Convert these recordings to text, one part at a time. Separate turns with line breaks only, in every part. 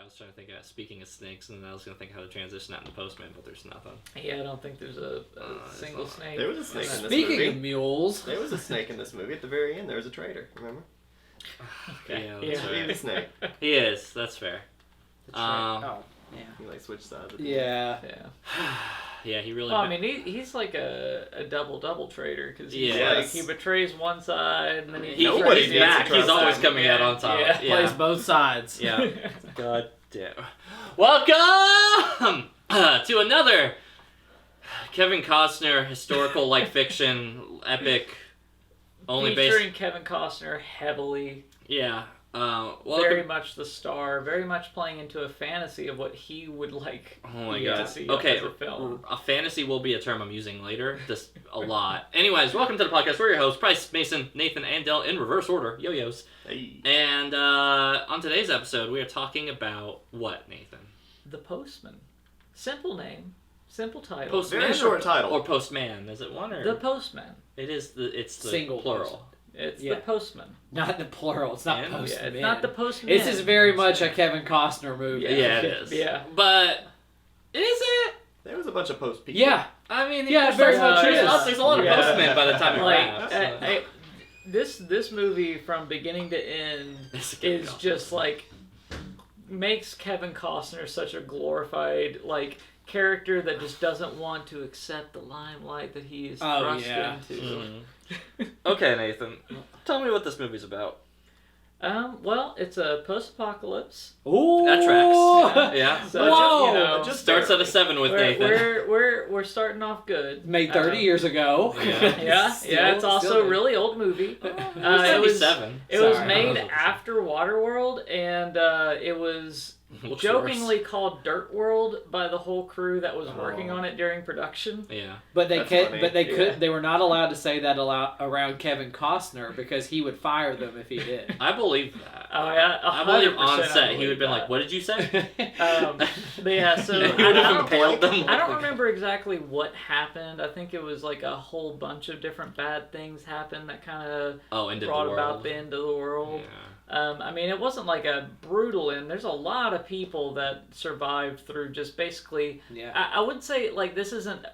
I was trying to think of speaking of snakes, and then I was going to think how to transition that into Postman, but there's nothing.
Yeah, I don't think there's a single snake.
There was a snake in this
Speaking
movie.
of mules,
There was a snake in this movie. At the very end, there was a traitor. Remember?
Okay.
Yeah, that's
He
right.
was a snake.
He is. That's fair.
oh yeah,
He like switched sides.
yeah.
Yeah.
Yeah, he really.
Well, I mean, he's like a double trader because
Yes.
he betrays one side and then
He,
Nobody
he's
needs
back.
to
He's
trust
always
him.
coming out on top.
Yeah.
Yeah.
Plays both sides.
Yeah. God damn. Welcome to another Kevin Costner historical like fiction epic. Only
featuring
based.
Kevin Costner heavily.
Yeah.
Very much the star, very much playing into a fantasy of what he would like
Oh my
to
god.
see
Okay,
as a film.
a fantasy will be a term I'm using later. Just a lot. Anyways, welcome to the podcast. We're your hosts, Bryce, Mason, Nathan, and Del in reverse order. Yo-yos.
Hey.
And on today's episode, we are talking about what, Nathan?
The Postman. Simple name, simple title.
Postman
Very short title.
Or Postman. Is it one or?
The Postman.
It's the
Single
plural.
It's
Yeah.
the Postman.
Not the plural. It's not
Yeah,
Postman.
Yeah, it's not the Postman.
This is very much a Kevin Costner movie.
Yeah, it is.
Yeah.
But is it?
There was a bunch of post people.
Yeah.
I mean,
Yeah,
there's
very
much
much
there's,
is.
there's a lot of
Yeah.
Postmen by the time it
Like
wraps.
this movie from beginning to end
It's a Kevin
is
Costner.
just like makes Kevin Costner such a glorified like character that just doesn't want to accept the limelight that he is thrust into.
Mhm. Okay, Nathan. Tell me what this movie's about.
Well, it's a post-apocalypse.
Ooh.
That tracks. Yeah.
So
Whoa!
you know,
It just
Starts at a 7 with Nathan.
we're starting off good.
Made 30 years ago.
Yeah.
Yeah, it's also a really old movie.
It was 77.
It was
Sorry.
made
Oh.
after Waterworld, and it was
Looks
jokingly called Dirt World by the whole crew that was working
Oh.
on it during production.
Yeah.
But they
That's
could,
funny.
but they
Yeah.
could. They were not allowed to say that around Kevin Costner because he would fire them if he did.
I believe that.
Oh yeah,
I believe on
100%
set
I
he would have been
believe
like, "What did you say?"
But yeah, so
He
I
would have
don't,
impaled them.
I don't remember exactly what happened. I think it was like a whole bunch of different bad things happened that kind of
Ended
brought
the world.
about the end of the world.
Yeah.
I mean, it wasn't like a brutal end. There's a lot of people that survived through just basically.
Yeah.
I would say like this isn't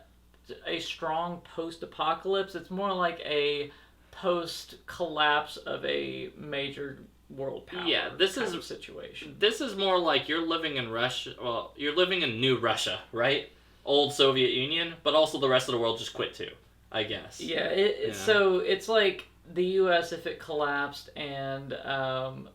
a strong post-apocalypse. It's more like a post-collapse of a major world power.
Yeah, this
kind
is-
of situation.
This is more like you're living in Russia. Well, you're living in New Russia, right? Old Soviet Union, but also the rest of the world just quit too, I guess.
Yeah,
Yeah.
so it's like the U.S. if it collapsed and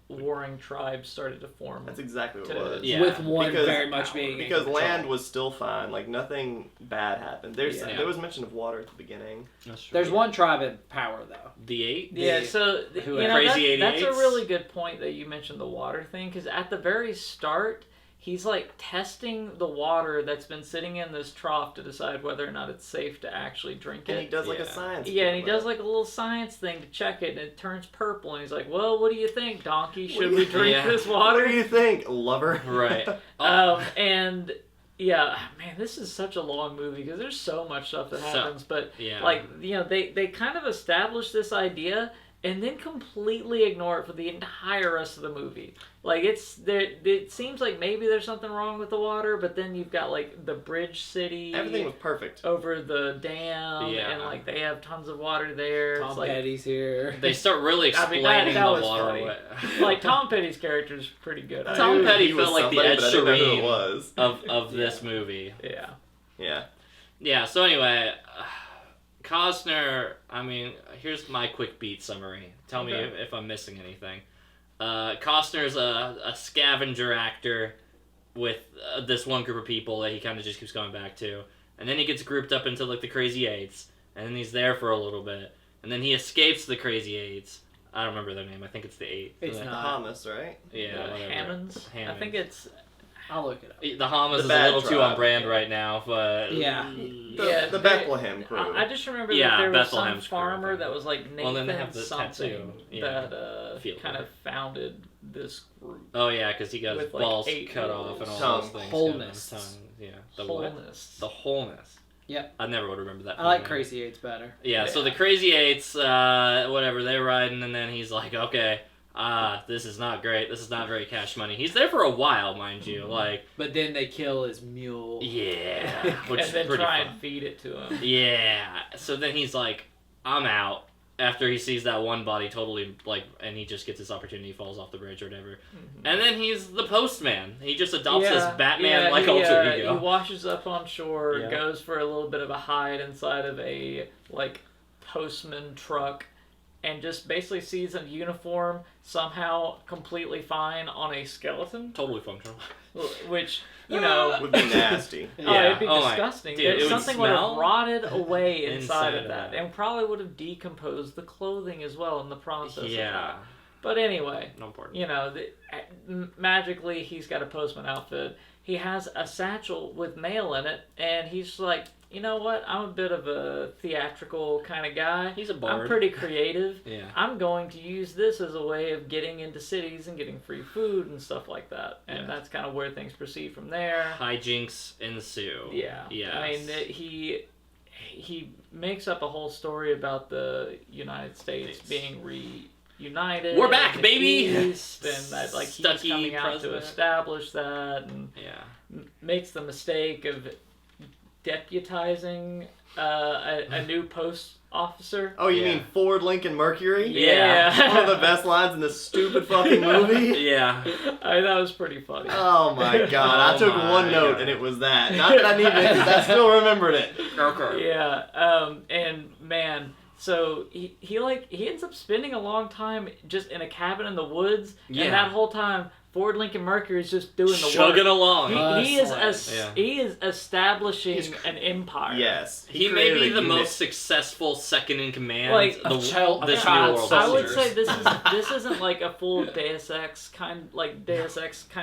warring tribes started to form.
That's exactly what it
To-
was.
Yeah.
With one
Because-
very much being in
Because
control.
land was still fine. Like nothing bad happened.
Yeah.
There was mention of water at the beginning.
That's true.
There's one tribe in power though.
The 8.
Yeah,
the-
so
who
you
had
know
Crazy
that's a
88s?
really good point that you mentioned the water thing because at the very start he's like testing the water that's been sitting in this trough to decide whether or not it's safe to actually drink
And he
it.
does like a
Yeah.
science.
Yeah, and he
experiment.
does like a little science thing to check it, and it turns purple. And he's like, "Well, what do you think, donkey?
What
Should
do
we
you-
drink
Yeah.
this
What
water?"
do you think, lover?
Right.
And yeah, man, this is such a long movie because there's so much stuff that
So-
happens. But
Yeah.
like, you know, they kind of establish this idea and then completely ignore it for the entire rest of the movie. Like it's there. It seems like maybe there's something wrong with the water, but then you've got like the bridge city
Everything was perfect.
over the dam,
Yeah.
and like they have tons of water there.
Tom
it's like,
Petty's here.
They start really
I mean,
explaining
that
the
was
water.
funny.
way.
like Tom Petty's character is pretty good. I
Tom
knew
Petty
He was
felt like the
somebody,
Ed
but I didn't know who
Sheeran
it was.
of this
Yeah.
movie.
Yeah.
Yeah.
Yeah, so anyway, Costner, I mean, here's my quick beat summary. Tell me
Okay.
if I'm missing anything. Costner's a scavenger actor with this one group of people that he kind of just keeps going back to. And then he gets grouped up into like the Crazy Eights, and then he's there for a little bit. And then he escapes the Crazy Eights. I don't remember their name. I think it's the Eight.
It's
The
not.
hummus, right?
Yeah, whatever.
Hammonds. I
Hammonds.
think it's.
I'll look it up.
The Hamas
The
is a
bad
little too
tribe.
on brand right now, but
Yeah.
The Bethlehem crew.
I just remember
Yeah,
that there was some
Bethlehem's crew,
farmer
I think.
that was like Nathan
Well, then they have the
something
tattoo. Yeah.
that
Field
kind
work.
of founded this group.
Oh yeah, because he got his
With, like,
balls
8
cut off and all
Tongue.
those things.
Wholeness.
Tongue. Yeah. The what?
Wholeness.
The wholeness.
Yep.
I never would remember that.
I like
from
Crazy Eights better.
Yeah, so
Yeah.
the Crazy Eights, whatever, they're riding, and then he's like, okay, this is not great. This is not very cash money. He's there for a while, mind you. Like,
But then they kill his mule.
yeah, which
and
is
then
pretty
try
fun.
and feed it to him.
Yeah. So then he's like, I'm out. After he sees that one body totally, like, and he just gets his opportunity, falls off the bridge or whatever.
Mm-hmm.
And then he's the postman. He just adopts this Batman-like
he,
alter ego.
He washes up on shore,
Yeah.
goes for a little bit of a hide inside of a, like, postman truck, and just basically sees a uniform somehow completely fine on a skeleton,
Totally functional.
which, you know...
Would be nasty.
Yeah.
it'd be
Oh my-
disgusting.
dude, it would
Something would
smell
have rotted away inside
inside
of
of
that,
that.
and probably would have decomposed the clothing as well in the process. Of
Yeah.
that. But anyway,
No important.
you know, magically he's got a postman outfit. He has a satchel with mail in it, and he's like, you know what? I'm a bit of a theatrical kind of guy.
He's a bard.
I'm pretty creative.
Yeah.
I'm going to use this as a way of getting into cities and getting free food and stuff like that. And
Yeah.
that's kind of where things proceed from there.
Hijinks ensue.
Yeah.
Yes.
I mean, he makes up a whole story about the United States being reunited.
We're back,
in the
baby!
East, and that like he's
Stucky
coming out to
president.
establish that, and
Yeah.
makes the mistake of deputizing a new post officer.
Oh, you
Yeah.
mean Ford Lincoln Mercury?
Yeah.
One of the best lines in this stupid fucking movie.
Yeah.
That was pretty funny.
Oh my god, I
Oh
took
my
one note
God.
and it was that. Not that I needed it, because I still remembered it.
Okay.
Yeah, and man, so he ends up spending a long time just in a cabin in the woods,
Yeah.
and that whole time Ford Lincoln Mercury is just doing the
Chugging
work.
along.
He is
Hustling.
he is establishing
He's
an empire.
Yes.
He may
created
be
a
the
unit.
most successful second in command
Like,
the,
of child-
this
of
new
child
world.
I would
soldiers.
say this isn't like a full Deus Ex kind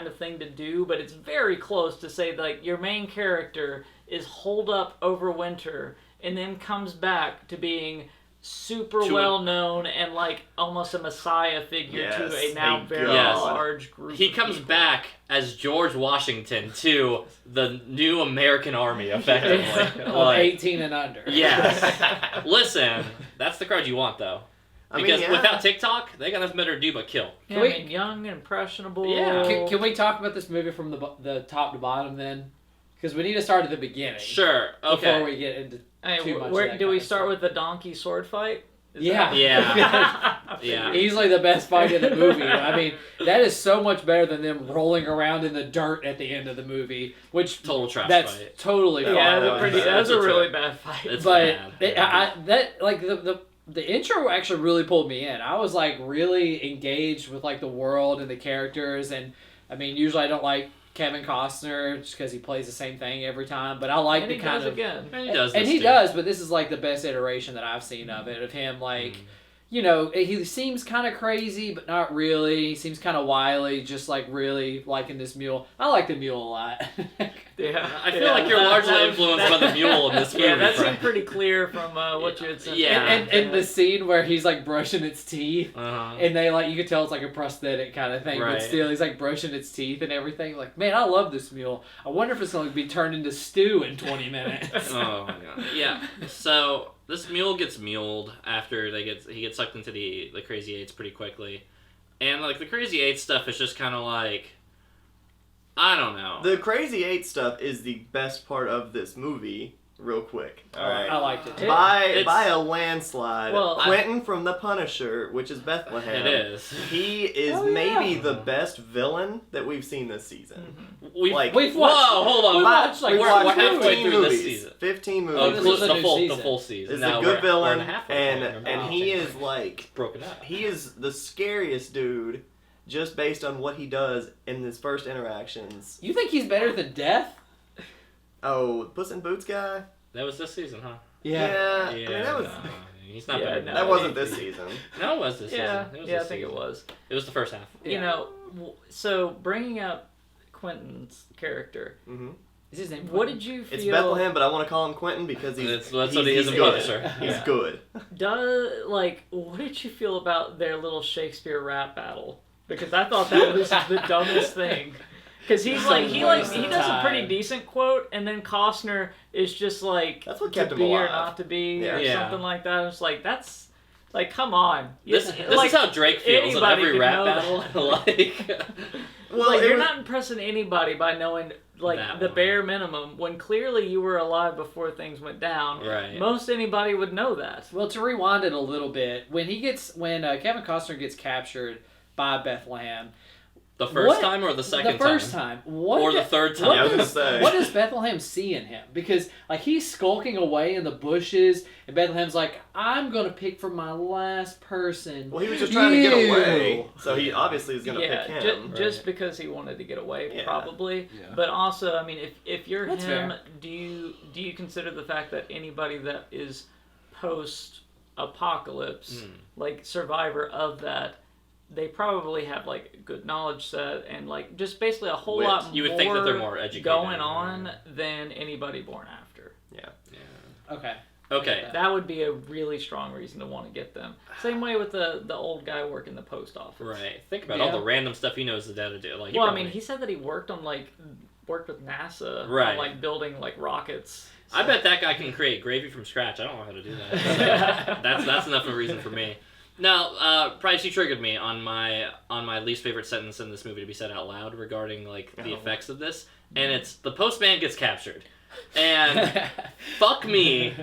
of thing to do, but it's very close to say like your main character is holed up over winter and then comes back to being super
To a-
well known and like almost a messiah figure
Yes,
to a now
thank
very
God.
large group.
He
of
comes
people.
back as George Washington to the new American army, effectively.
Of
Like,
18 and under.
yes. Listen, that's the crowd you want, though.
I mean,
Because
yeah.
without TikTok, they got nothing better to do but kill.
Yeah,
Can we-
I mean, young, impressionable.
Yeah.
Can we talk about this movie from the top to bottom then? Because we need to start at the beginning.
Sure. Okay.
Before we get into
Hey,
too much of
where
that
do
kind
we
of
start
stuff.
with the donkey sword fight? Is
Yeah.
that-
Yeah. Yeah.
Easily the best fight in the movie. I mean, that is so much better than them rolling around in the dirt at the end of the movie, which
Total trash
that's
fight.
totally fine.
Yeah,
that
that was a
that's
really
a-
bad fight.
It's
But
bad.
that like the intro actually really pulled me in. I was like really engaged with like the world and the characters, and I mean usually I don't like Kevin Costner just because he plays the same thing every time, but I like
and
the
he
kind
does
of
again.
And he does.
and
this
he
too.
does, but this is like the best iteration that I've seen of it, of him like. You know, he seems kind of crazy, but not really. He seems kind of wily, just like really liking this mule. I like the mule a lot.
Yeah,
I feel like you're largely influenced by the mule in this movie.
Yeah, that
Frank.
seemed pretty clear from what you had said.
Yeah.
and the scene where he's like brushing its teeth,
Uh-huh.
and they like you could tell it's like a prosthetic kind of thing,
Right.
but still he's like brushing its teeth and everything. Like, man, I love this mule. I wonder if it's gonna be turned into stew in 20 minutes.
Oh my god. Yeah. So this mule gets muled after he gets sucked into the Crazy Eights pretty quickly, and like the Crazy Eight stuff is just kind of like, I don't know.
The Crazy 8 stuff is the best part of this movie, real quick. Alright.
I liked it too.
It's-
By a landslide,
Well,
Quentin from The Punisher, which is Bethlehem.
It is.
He is
Oh, yeah.
maybe the best villain that we've seen this season.
We've
Like-
We've
whoa,
watched-
hold on.
we watched, like,
We've
we're
watched
halfway
15
through
movies.
this season.
15
Oh,
movies.
this is a
the
new
full
season.
season.
Is
Now
a good
we're
villain,
a halfway point.
and he is like
broken up.
he is the scariest dude, just based on what he does in his first interactions.
You think he's better than Death?
Oh, Puss in Boots guy.
That was this season, huh?
Yeah, I mean that was
no, he's not
Yeah,
better.
no.
than
that wasn't this season.
No, it was this
Yeah,
season. It was
yeah, I
this
think it
season.
was.
It was the first half.
You
Yeah.
know, so bringing up Quentin's character,
hmm
Is his name?
what did you feel?
It's Bethlehem, but I want to call him Quentin because
That's
he's
what he is in
good.
Punisher.
He's
Yeah.
good.
What did you feel about their little Shakespeare rap battle? Because I thought that was the dumbest thing. Because he does a pretty decent quote, and then Costner is just like
That's what
to
kept him
be or
alive.
not to be or
Yeah.
something like that. It's like Like, come on.
This
Like,
is how Drake feels in
anybody
every
could
rap
know
battle. Like,
Well,
like,
it
you're
was-
not impressing anybody by knowing like
That
the
one.
bare minimum when clearly you were alive before things went down.
Right.
Most anybody would know that.
Well, to rewind it a little bit, when Kevin Costner gets captured by Bethlehem,
the first
What?
time or the second
the first time, what
Or the
the-
third time.
What
Yeah, I was
does,
gonna say.
what does Bethlehem see in him? Because like he's skulking away in the bushes, and Bethlehem's like, "I'm gonna pick for my last person."
Well, he was just trying to get
You.
away, so he obviously is gonna
Yeah,
pick him.
just because he wanted to get away,
Yeah.
probably.
Yeah.
But also, I mean, if you're
That's
him,
fair.
do you consider the fact that anybody that is post apocalypse, like survivor of that, they probably have like a good knowledge set and like just basically a whole
Wit.
lot
You would think that they're more educated.
going on than anybody born after.
Okay.
Okay.
That would be a really strong reason to want to get them. Same way with the old guy working the post office.
Right. Think about
Yeah.
all the random stuff he knows the dad to do. Like,
Well, I mean, he said that he worked with NASA
Right.
on like building like rockets.
I bet that guy can create gravy from scratch. I don't know how to do that. So that's enough of a reason for me. Now, Price, you triggered me on my least favorite sentence in this movie to be said out loud regarding like the effects of this, and it's the postman gets captured, and fuck me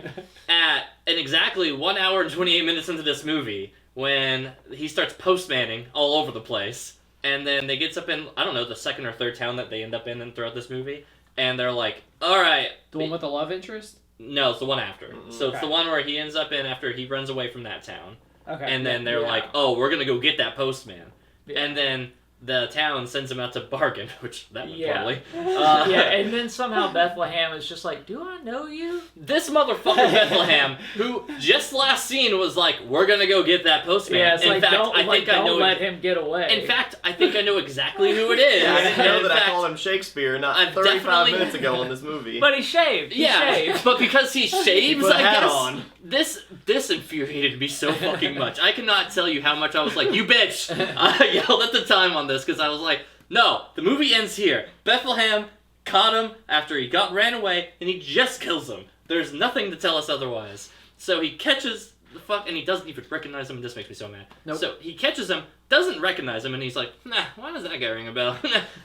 at an exactly 1 hour and 28 minutes into this movie when he starts postmanning all over the place, and then they gets up in I don't know the second or third town that they end up in throughout this movie, and they're like, all right.
The one with the love interest.
No, it's the one after. So it's
Okay.
the one where he ends up in after he runs away from that town.
Okay.
And then they're
Yeah.
like, oh, we're going to go get that postman.
Yeah.
And then the town sends him out to bargain, which that would
Yeah.
probably.
Yeah, and then somehow Bethlehem is just like, do I know you?
This motherfucker Bethlehem, who just last scene was like, we're going to go get that postman.
Yeah, it's
in
like,
fact,
don't,
I
like,
think I know.
don't let him get away.
In fact, I think I know exactly who it is.
Yeah, I didn't know
In
that
fact,
I called him Shakespeare not
I've
35
definitely-
minutes ago in this movie.
But he shaved. He
Yeah,
shaved.
but because he shaves,
put a
I
hat
guess
on.
this infuriated me so fucking much. I cannot tell you how much I was like, "You bitch!" I yelled at the time on this because I was like, "No, the movie ends here. Bethlehem caught him after he ran away, and he just kills him. There's nothing to tell us otherwise." So he catches the fuck, and he doesn't even recognize him. And this makes me so mad.
Nope.
So he catches him, doesn't recognize him, and he's like, "Nah, why does that guy ring a bell?"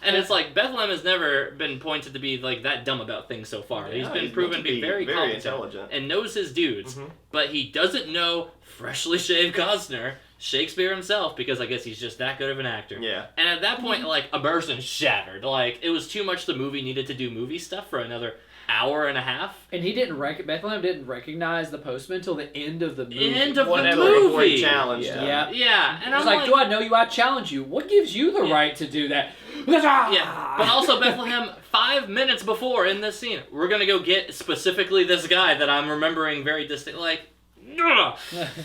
And it's like Bethlehem has never been pointed to be like that dumb about things so far.
Yeah,
he's been
meant
proven to be very competent
intelligent.
and knows his dudes,
Mhm.
but he doesn't know freshly shaved Costner, Shakespeare himself, because I guess he's just that good of an actor.
Yeah.
And at that point, like, immersion shattered. Like, it was too much the movie needed to do movie stuff for another hour and a half.
And he didn't Bethlehem didn't recognize the postman until the end of the movie.
End of the
Whatever.
Before he
movie.
challenged
Yeah.
him.
Yeah.
Yeah, and
He's
I'm
like, "Do I know you? I challenge you. What gives you the
Yeah.
right to do that?"
Yeah, but also Bethlehem, 5 minutes before in this scene, we're gonna go get specifically this guy that I'm remembering very distinct. Like, ugh.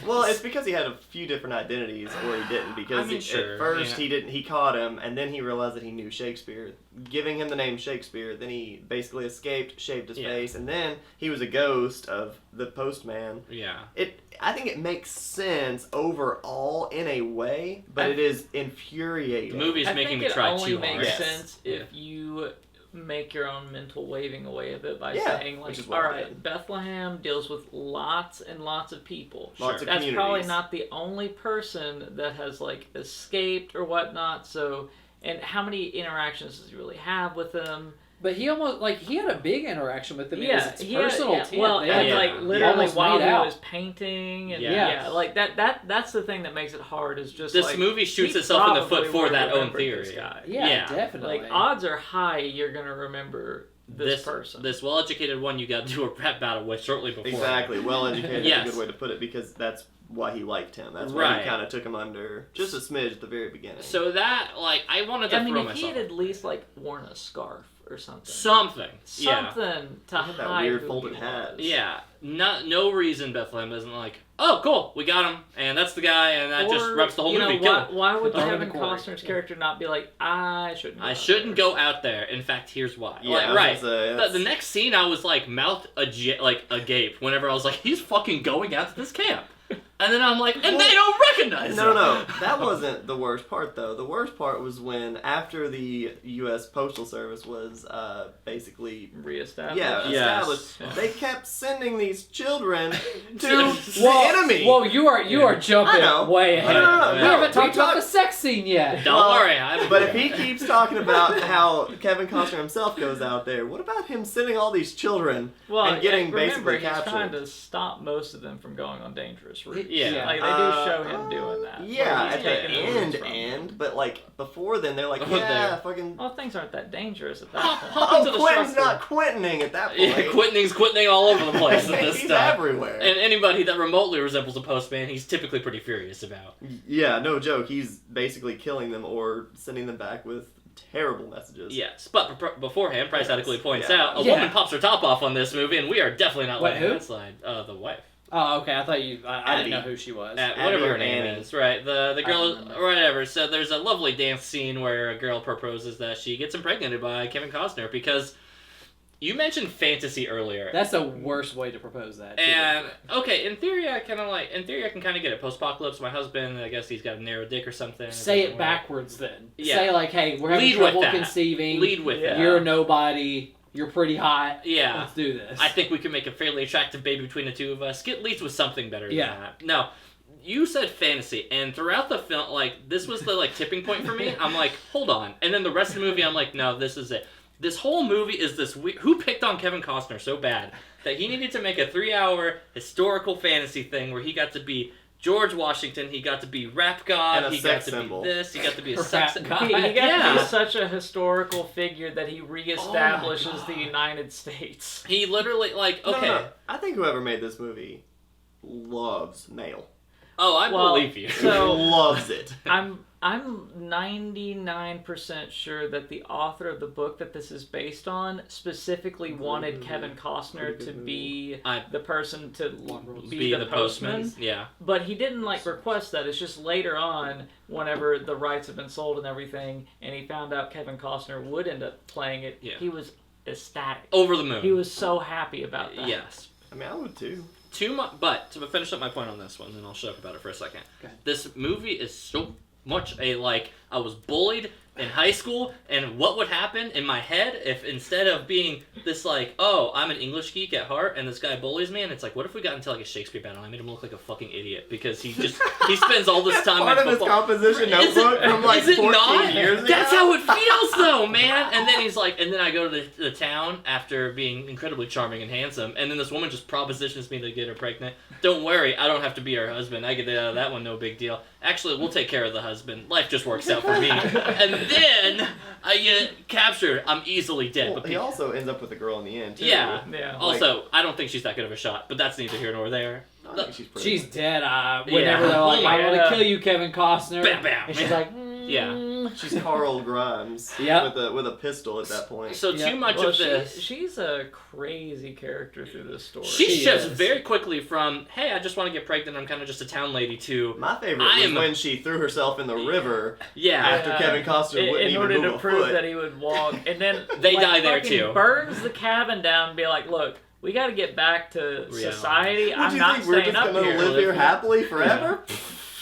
Well, it's because he had a few different identities, or he didn't. Because
I mean, sure,
at first
yeah.
he didn't. He caught him, and then he realized that he knew Shakespeare, giving him the name Shakespeare. Then he basically escaped, shaved his
Yeah.
face, and then he was a ghost of the postman.
Yeah.
I think it makes sense overall in a way, but it is infuriating.
The movie's
I
making
think
me
it
try
only
too
makes
hard.
Yes.
sense if you make your own mental waving away of it by
Yeah,
saying like,
which is what
all
I
right,
did.
Bethlehem deals with lots and lots of people.
Lots of
That's
communities.
probably not the only person that has like escaped or whatnot. So, and how many interactions does he really have with them?
But he almost he had a big interaction with them.
Yeah,
because it's
he had-
personal
yeah,
tent.
well,
They
and
had,
Yeah.
like
He
literally
almost
while
made
he
out.
was painting, and
Yeah.
yeah, like that's the thing that makes it hard. Is just
This
like,
movie shoots
he
itself in the
probably
foot for
would've
that own
remembered
theory.
this guy.
Yeah,
Yeah.
definitely.
Like odds are high you're gonna remember this person.
This well-educated one you got to do a rap battle with shortly before.
Exactly. Well educated
Yes.
is a good way to put it, because that's why he liked him. That's why
Right.
he kind of took him under just a smidge at the very beginning.
So that, like, I wanted to
I mean,
throw
if he
myself.
had at least like worn a scarf or something,
Something. Yeah.
something to
He had that
hide
weird
who
folded
he
hat.
was.
Yeah. No reason Bethlehem isn't like, oh, cool, we got him, and that's the guy, and that just
Or,
wreps the whole
you know,
movie. Kill him.
why would
Throw him in
Kevin
the quarry.
Costner's character not be like, I shouldn't?
I shouldn't go out there. In fact, here's why.
Yeah,
Like,
I was
right.
gonna say,
The
that's-
next scene, I was like, mouth agape whenever I was like, he's fucking going out to this camp. And then I'm like, and they don't recognize
No,
him.
no, that wasn't the worst part, though. The worst part was when, after the U.S. Postal Service was basically
Reestablished.
established,
Yes.
they kept sending these children to
Well,
the enemy.
Whoa, you are jumping
I know.
way ahead.
No,
We haven't talked
we
about the
talked-
sex scene yet.
Don't worry.
But if he keeps talking about how Kevin Costner himself goes out there, what about him sending all these children
Well,
and getting
remember,
basically
he's
captured?
trying to stop most of them from going on dangerous routes.
Yeah.
Like, they do show him doing that.
Yeah,
Where he's
at the
taking routes
end,
from.
but like before then, they're like,
Oh,
yeah,
there.
fucking.
Well, things aren't that dangerous at that
Hop,
point.
hop into the
Quentin's
truck.
not Quentining at that point.
Yeah, Quentin's all over the place with this
He's
stuff.
everywhere.
And anybody that remotely resembles a postman, he's typically pretty furious about.
Yeah, no joke. He's basically killing them or sending them back with terrible messages.
Yes, but beforehand, Price adequately points
Yeah.
out a
Yeah.
woman pops her top off on this movie, and we are definitely not
Wait,
letting
who?
that slide. The wife.
Oh, okay. I thought you. I
Abby.
didn't know who she was.
Whatever
or
her name
Annie.
is, right? The
I
girl,
don't remember.
whatever. So there's a lovely dance scene where a girl proposes that she gets impregnated by Kevin Costner because you mentioned fantasy earlier.
That's the worst way to propose that. too.
And okay, in theory, I can kind of get it. Post-apocalypse, my husband, I guess he's got a narrow dick or something.
Say
doesn't
it
work.
backwards then.
Yeah.
Say like, hey, we're having
Lead with
trouble
that.
conceiving.
Lead with
Yeah.
that.
You're nobody. You're pretty hot.
Yeah.
Let's do this.
I think we can make a fairly attractive baby between the two of us. Get leads with something better
Yeah.
than that. No, you said fantasy, and throughout the film, like, this was the, like, tipping point for me. I'm like, hold on. And then the rest of the movie, I'm like, no, this is it. This whole movie is this who picked on Kevin Costner so bad that he needed to make a 3-hour historical fantasy thing where he got to be George Washington, he got to be rap god,
And a
he
sex
got to
symbol.
be this, he got to be a
Rap
sex
god.
He got to
Yeah.
be such a historical figure that he reestablishes
Oh my
the
God.
United States.
He literally, like,
No, no,
okay.
no. I think whoever made this movie loves male.
Oh, I
Well,
believe you.
so-
loves it.
I'm 99% sure that the author of the book that this is based on specifically wanted Kevin Costner to be the person to be the postman.
Yeah.
But he didn't like request that. It's just later on, whenever the rights have been sold and everything, and he found out Kevin Costner would end up playing it,
Yeah.
he was ecstatic.
Over the moon.
He was so happy about that.
Yes.
I mean, I would too.
But to finish up my point on this one, then I'll shut up about it for a second.
Okay.
This movie is so much a, like, I was bullied in high school, and what would happen in my head if instead of being this, like, oh, I'm an English geek at heart, and this guy bullies me, and it's like, what if we got into, like, a Shakespeare battle, and I made him look like a fucking idiot, because he spends all this
That's
time
part
in
of his
football.
composition
Is it-
notebook from like
is it
14
not?
years ago.
That's how it feels, though, man. And then he's like, and then I go to the town after being incredibly charming and handsome, and then this woman just propositions me to get her pregnant. Don't worry, I don't have to be her husband. I get out of that one, no big deal. Actually, we'll take care of the husband. Life just works out for me. And then I get captured. I'm easily dead.
Well,
But
he also ends up with a girl in the end too.
Yeah.
Yeah.
also, I don't think she's that good of a shot, but that's neither here nor there.
I think she's pretty.
She's dead. Whenever
Yeah.
they're like, I want
Yeah.
to kill you, Kevin Costner.
Bam, bam.
And she's like,
Yeah.
She's Carl Grimes.
Yep.
With a pistol at that point.
So
Yeah.
too much
Well,
of this.
she's a crazy character through this story.
She
She
shifts
is.
very quickly from, hey, I just want to get pregnant, I'm kind of just a town lady, to,
My favorite
I
was
am-
when she threw herself in the river
yeah.
after Kevin Costner wouldn't
in
even
order
move
to
a
prove
foot.
that he would walk, and then
They
like,
die there,
fucking
too.
Burns the cabin down and be like, "Look, we got to get back to
Reality.
society.
Would
I'm
you
not
think we're
staying
just
up
gonna
here."
live here happily forever?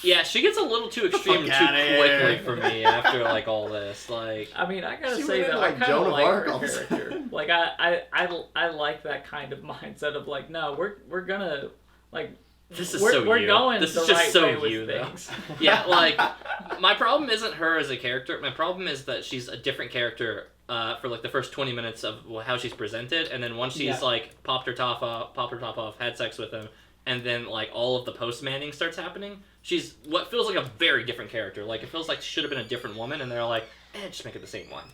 Yeah, she gets a little too extreme too
Fuck outta
quickly
here.
for me after, like, all this. Like,
I mean, I gotta
She
say
went
though,
into,
I
like,
kind
Joan
of
of
like
Arc
her
all of a
character.
sudden.
Like I like that kind of mindset of like, no, we're gonna like.
this is
we're,
so
we're
you.
going
This
the
is just
right
so
way with
you, though.
things.
Yeah, like, my problem isn't her as a character. My problem is that she's a different character for, like, the first 20 minutes of how she's presented, and then once she's,
Yeah.
like, popped her top off, had sex with him, and then, like, all of the postmanning starts happening, she's what feels like a very different character. Like, it feels like she should have been a different woman, and they're like, just make it the same one.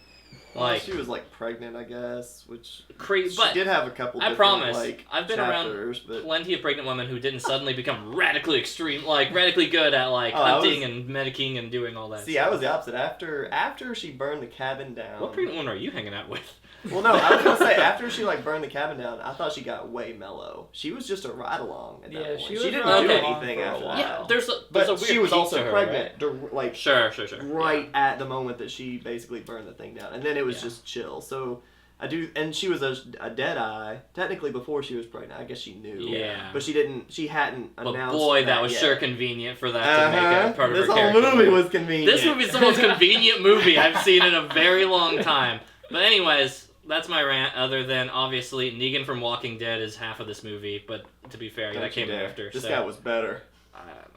Well,
Like,
she was like pregnant, I guess, which
crazy,
she
but
did have a couple.
I
different,
promise,
like,
I've been around
chapters, but
plenty of pregnant women who didn't suddenly become radically extreme, like, radically good at, like,
Oh, I was-
hunting and medicing and doing all that
see,
stuff.
I was the opposite. After she burned the cabin down.
What pregnant woman are you hanging out with?
Well, no, I was gonna say after she like burned the cabin down, I thought she got way mellow. She was just a ride along at that
Yeah,
point.
she was
didn't
riding
do
along
anything
for a
after
while.
that.
Yeah, there's a
But
weird
she was
peak
also
to her,
pregnant,
right?
like
Sure.
right at the moment that she basically burned the thing down, and then it was
Yeah.
just chill. So I do, and she was a Deadeye. Technically, before she was pregnant, I guess she knew.
Yeah.
But she didn't. She hadn't
But
announced.
boy, that was
yet.
sure convenient for that to make a part of
This
her
whole
character.
movie was convenient.
This movie's the most convenient movie I've seen in a very long time. But anyways, that's my rant. Other than obviously Negan from Walking Dead is half of this movie, but to be fair,
Don't
that
you
came
dare.
after.
This
so,
guy was better.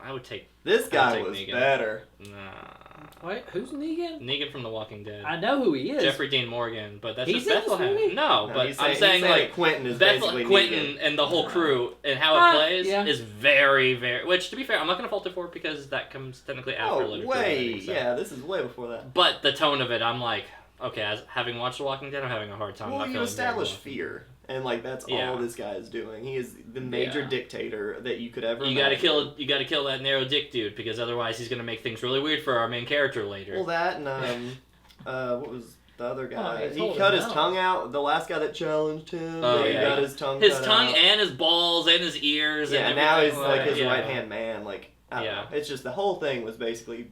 I would take.
This guy
take
was
Negan.
better.
Nah.
Wait, who's Negan?
Negan from The Walking Dead.
I know who he is.
Jeffrey Dean Morgan, but that's
He's
just
in this
Bethlehem.
movie?
No, but
he's
I'm saying
he's
like
Quentin is basically
Quentin
Negan.
and the whole crew and how it plays
yeah.
is very, very. Which, to be fair, I'm not gonna fault it for it because that comes technically after
Oh,
Ludacris.
way.
So.
Yeah, this is way before that.
But the tone of it, I'm like, okay, as having watched The Walking Dead, I'm having a hard time.
Well,
not
you
feeling very
establish
well.
fear. And, like, that's
Yeah.
all this guy is doing. He is the major
Yeah.
dictator that you could ever
You gotta
imagine.
kill that narrow dick dude because otherwise he's gonna make things really weird for our main character later.
Well, that and, what was the other guy?
he's
He
holding
cut his
out.
tongue out. The last guy that challenged him.
Oh,
he
yeah.
got his tongue
his
cut
tongue
out.
and his balls and his ears.
Yeah,
and
now he's
everything.
like his
Yeah.
right-hand man. Like, I don't
Yeah.
know. It's just the whole thing was basically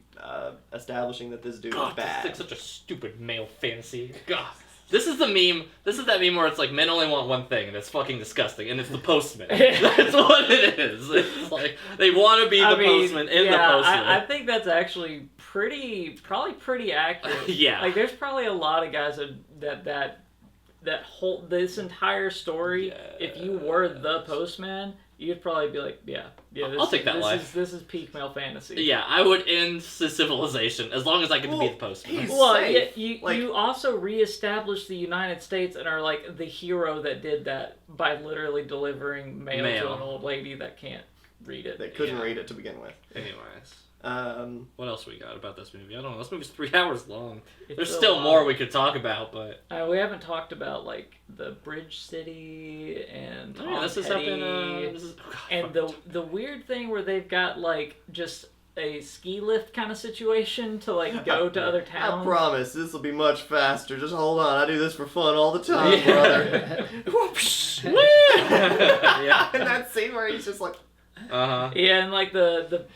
establishing that this dude
God,
is bad.
this is like such a stupid male fantasy. God. This is the meme. This is that meme where it's like men only want one thing, and it's fucking disgusting, and it's the Postman. That's what it is. It's like they want to be the Postman in the Postman.
I think that's actually probably pretty accurate.
Yeah.
Like, there's probably a lot of guys that whole this entire story. If you were the Postman, you'd probably be like, yeah. This
I'll take that
this
life.
This is peak male fantasy.
Yeah, I would end civilization as long as I get to be the Postman.
he's-
Well,
safe.
you also reestablished the United States and are like the hero that did that by literally delivering mail to
Mail.
an old lady that can't read it.
That couldn't
Yeah.
read it to begin with.
Anyways,
Um,
what else we got about this movie? I don't know. This movie's 3 hours long.
It's
There's
a
still
lot.
more we could talk about, but
We haven't talked about like the Bridge City and Tom
this is up in.
Petty.
This is, oh, God,
And the weird thing where they've got like just a ski lift kind of situation to like go to other
I
towns.
promise this will be much faster. Just hold on. I do this for fun all the time, brother.
Whoops.
And
Yeah.
that scene where he's just like,
Uh huh.
Yeah, and like the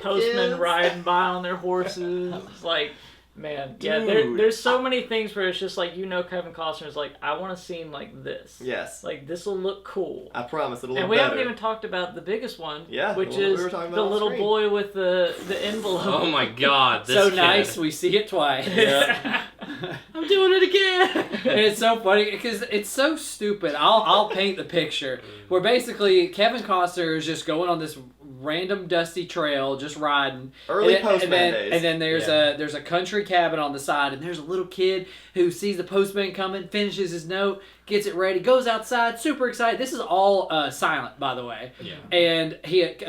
postmen
kids.
riding by on their horses. It's like, man, yeah.
Dude.
There's so many things where it's just like Kevin Costner's like, I want a scene like this.
yes,
Like this will look cool.
I promise it'll look
And we
better.
haven't even talked about the biggest one,
Yeah,
which
the one we
is
were talking about
the
off
little
screen.
boy with the envelope.
Oh my God. This
So
kid.
nice, we see it twice.
Yeah. I'm doing it again.
And it's so funny because it's so stupid. I'll paint the picture where basically Kevin Costner is just going on this random dusty trail, just riding.
Early
and then,
Postman
and then,
days.
And then there's
Yeah.
there's a country cabin on the side, and there's a little kid who sees the postman coming, finishes his note, gets it ready, goes outside, super excited. This is all silent, by the way.
Yeah.
And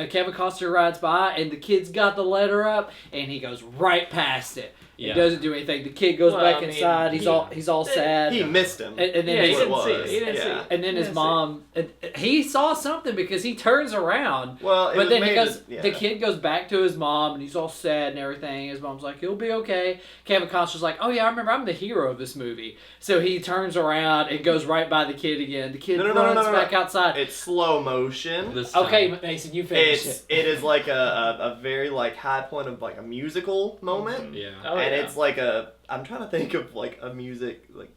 Kevin Costner rides by, and the kid's got the letter up, and he goes right past it.
Yeah.
He doesn't do anything. The kid goes
Well,
back
I mean,
inside. He's all sad.
He missed him.
And then
Yeah, he
his,
didn't
what
see
it
it.
was.
He didn't see
Yeah.
it.
and then his
Yes,
mom, he saw something because he turns around.
Well, it
But
was
then he
made
goes,
to- yeah.
the kid goes back to his mom, and he's all sad and everything. His mom's like, "He'll be okay." Kevin Costner's like, "Oh yeah, I remember. I'm the hero of this movie." So he turns around and goes right by the kid again. The kid
No,
runs
no.
back outside.
It's slow motion.
This time.
Okay, Mason, you finish
It is like a very like high point of like a musical moment.
Yeah.
Oh,
And
yeah.
it's like I'm trying to think of like a music, like,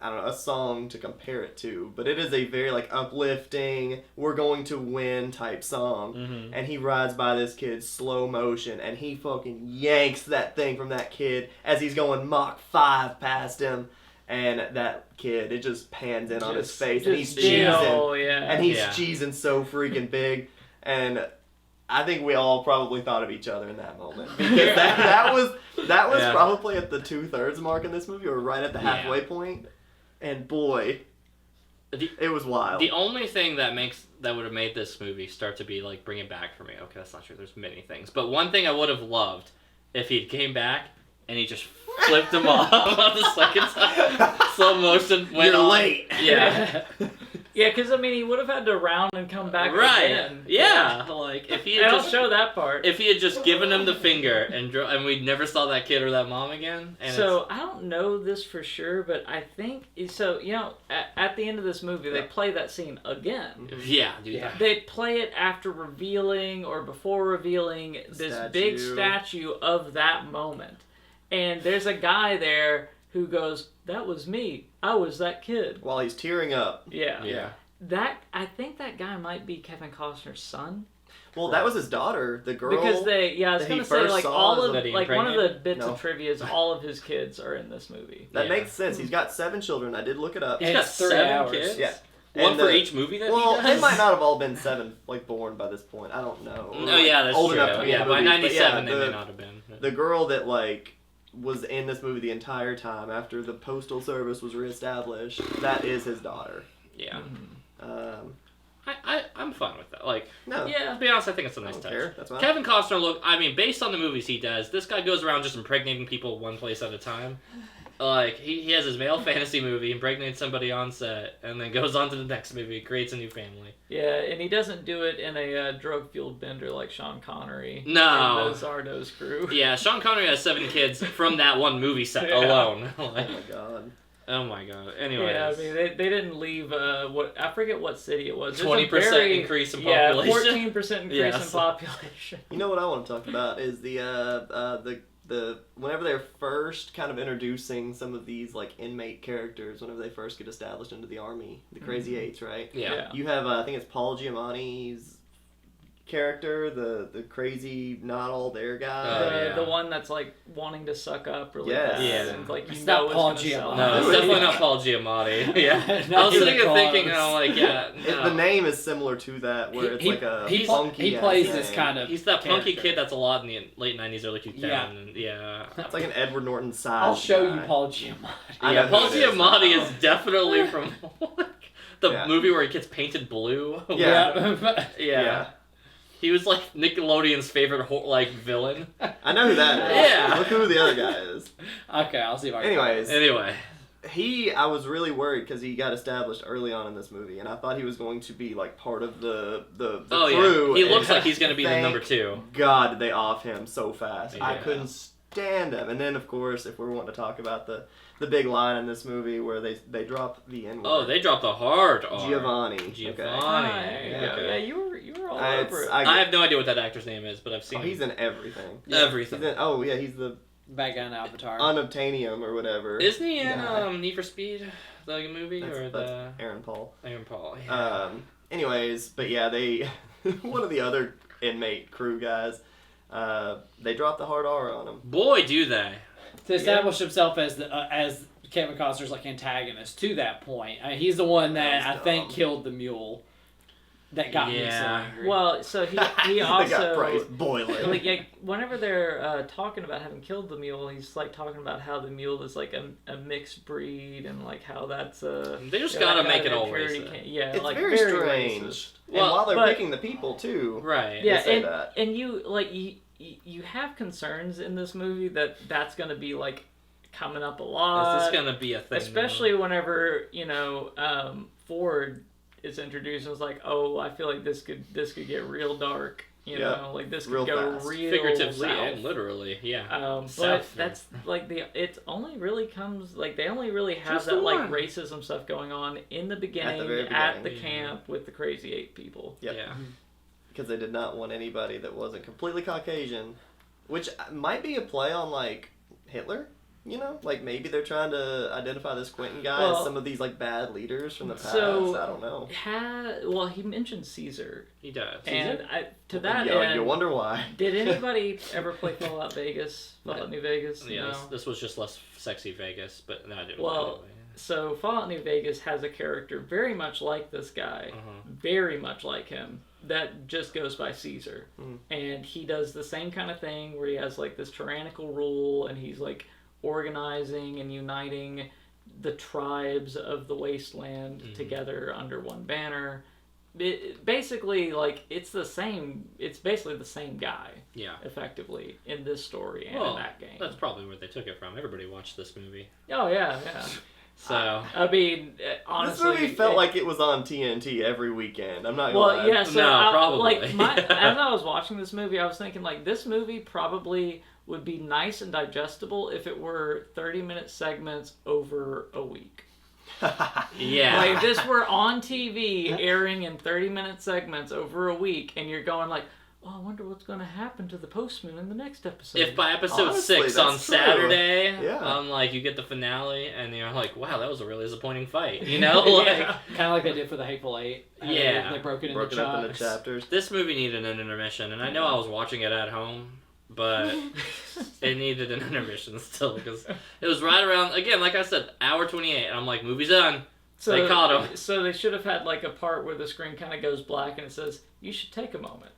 I don't know, a song to compare it to, but it is a very like uplifting, we're going to win type song.
Mm-hmm.
And he rides by this kid slow motion, and he fucking yanks that thing from that kid as he's going Mach 5 past him. And that kid, it just pans in on his face, and he's
Just
cheesing.
chill, yeah.
And he's
Yeah.
cheesing so freaking big. And I think we all probably thought of each other in that moment. Because that was
Yeah.
probably at the 2/3 mark in this movie, or right at the
Yeah.
halfway point. And boy, it was wild.
The only thing that would have made this movie start to be like bring it back for me. Okay, that's not true. There's many things, but one thing I would have loved if he came back and he just flipped him off on the second time. Slow motion went
You're
on.
late.
Yeah.
Yeah, because I mean, he would have had to round and come back
Right.
again.
Yeah. Like if he
I
had
don't
just
show that part.
if he had just given him the finger and we never saw that kid or that mom again. And
So I don't know this for sure, but I think so. At the end of this movie, they play that scene again.
yeah, dude.
Yeah.
They play it after revealing or before revealing this big statue of that moment. And there's a guy there who goes, "That was me. I was that kid."
While he's tearing up.
Yeah.
Yeah.
I think that guy might be Kevin Costner's son.
Well, that was his daughter, the girl.
Because I was
that
gonna
he
say
first
like
saw
all
as
of
that he
like one of the
impregnated?
bits
No.
of trivia is all of his kids are in this movie.
That
Yeah.
makes sense. He's got 7 children. I did look it up.
He's got
It's 3
7
hours.
kids?
Yeah.
One
And
for
the-
each movie that
Well,
he
they
does?
might not have all been 7, like, born by this point. I don't know. Or,
Oh,
like,
yeah, that's
old
true.
enough to be in
Yeah,
the
by
movie. But
97
yeah,
they may not have been.
The girl that, like, was in this movie the entire time after the Postal Service was reestablished, that is his daughter.
Yeah.
Um,
I'm fine with that. Like,
no.
yeah, to be honest, I think it's a
I
nice
don't
touch.
care. That's fine.
Kevin Costner, based on the movies he does, this guy goes around just impregnating people one place at a time. Like, he has his male fantasy movie, impregnates somebody on set, and then goes on to the next movie, creates a new family.
Yeah, and he doesn't do it in a drug-fueled bender like Sean Connery.
No.
And the Zardoz crew.
Yeah, Sean Connery has 7 kids from that one movie set
Yeah.
alone.
Oh
Like,
my god.
oh my god. Anyways.
Yeah, I mean they didn't leave what I forget what city it was. It was a
20%
very-
increase in
Yeah,
population.
14% increase
Yes.
in population.
You know what I want to talk about is the whenever they're first kind of introducing some of these like inmate characters, whenever they first get established into the army, the Crazy Eights, right?
Yeah.
You have I think it's Paul Giamatti's character, the crazy not all there guy.
Yeah.
The one that's like wanting to suck up really
Yes.
fast.
Yeah.
And, like you
It's
know
not
it's
Paul
gonna sell.
Giamatti.
No, it's
Who is
definitely
he?
not Paul Giamatti. Yeah.
Not
I was
even
sitting here thinking,
close.
like, yeah. No.
The name is similar to that, where it's like a
he
funky.
plays
ass
this
name.
kind of.
He's that punky
character.
kid that's a lot in the late 90s, early 2000s.
Yeah.
Yeah.
It's like an Edward Norton size.
I'll show
guy.
you Paul Giamatti.
I
Yeah,
know
Paul
who it is.
Giamatti is definitely from the
Yeah.
movie where he gets painted blue.
Yeah.
Yeah.
Yeah.
He was like Nickelodeon's favorite villain.
I know who that is.
Yeah.
Look who the other guy is.
Okay, I'll see if I can.
Anyways,
Anyway.
I was really worried because he got established early on in this movie, and I thought he was going to be like part of the
Oh
crew.
yeah. He
and
looks like he's gonna be the
thank
number 2.
God, did they off him so fast. I
Yeah.
couldn't stand him. And then, of course, if we're wanting to talk about the big line in this movie where they drop the N-word.
Oh, they dropped the hard R.
Giovanni.
Giovanni.
Okay.
Yeah,
Okay.
yeah, you were all
I-
over it.
I have no idea what that actor's name is, but I've seen
Oh, he's in everything.
everything.
He's the
Bad guy in Avatar.
unobtainium or whatever.
Isn't he in
guy.
Need for Speed, the movie, or
That's
the
Aaron Paul.
Aaron Paul? Yeah.
Anyways, but yeah, they one of the other inmate crew guys, they dropped the hard R on him.
Boy, do they!
To establish himself as Kevin Costner's like antagonist to that point. He's the one that
That
I
was
think
dumb.
killed the mule. That got me so
Yeah.
angry.
Well, so he
They got
also
Bryce boiling.
like yeah, whenever they're talking about having killed the mule, he's like talking about how the mule is like a mixed breed and like how that's
They just
yeah,
gotta
that
make
guy
it all
purity
racist.
yeah,
It's
like
very
racist.
strange.
Well,
and while they're
but-
picking the people too,
Right.
Yeah,
say
and,
that.
and you like you have concerns in this movie that's gonna be like coming up a lot.
This is gonna be a thing.
Especially whenever Ford is introduced and was like, oh, I feel like this could get real dark. You
Yeah.
know, like this
Real
could go
fast.
real
figuratively
south.
and literally. Yeah.
But
South.
that's like it only really comes like they only really have
Just
that
the
like
one.
racism stuff going on in the beginning
very
at the
beginning.
camp with the Crazy 8 people.
Yep.
Yeah.
because they did not want anybody that wasn't completely Caucasian, which might be a play on like Hitler. You know, like maybe they're trying to identify this Quentin guy
Well,
as some of these like bad leaders from the past.
so-
I don't know.
Well, he mentioned Caesar,
He does.
and to that
you
end,
wonder why.
did anybody ever play Fallout Vegas? Fallout New Vegas?
Yeah,
No.
this was just less sexy Vegas, but no, I didn't.
Well, So Fallout New Vegas has a character very much like this guy, very much like him, that just goes by Caesar. And he does the same kind of thing where he has like this tyrannical rule and he's like organizing and uniting the tribes of the wasteland together under one banner. Basically, like, it's basically the same guy,
yeah.
effectively, in this story and
Well,
in that game.
that's probably where they took it from. Everybody watched this movie.
Oh, yeah.
So,
I mean, honestly,
This movie felt like it was on TNT every weekend. I'm not gonna
Well,
lie.
yeah. So,
No, probably.
as I was watching this movie, I was thinking like this movie probably would be nice and digestible if it were 30-minute segments over a week.
yeah.
Like if this were on TV, airing in 30-minute segments over a week, and you're going like, oh, I wonder what's going to happen to the Postman in the next episode.
If by episode
Honestly,
6 on
that's true.
Saturday,
Yeah.
like you get the finale and you're like, wow, that was a really disappointing fight. You know, like
Yeah.
Kind of like they did for the Hateful Eight. How
Yeah.
They broke it into
Broken up into
chunks.
chapters.
this movie needed an intermission, and I know I was watching it at home, but it needed an intermission still because it was right around again, like I said, hour 28, and I'm like, movie's done. They caught him.
So they should have had like a part where the screen kind of goes black and it says, "You should take a moment.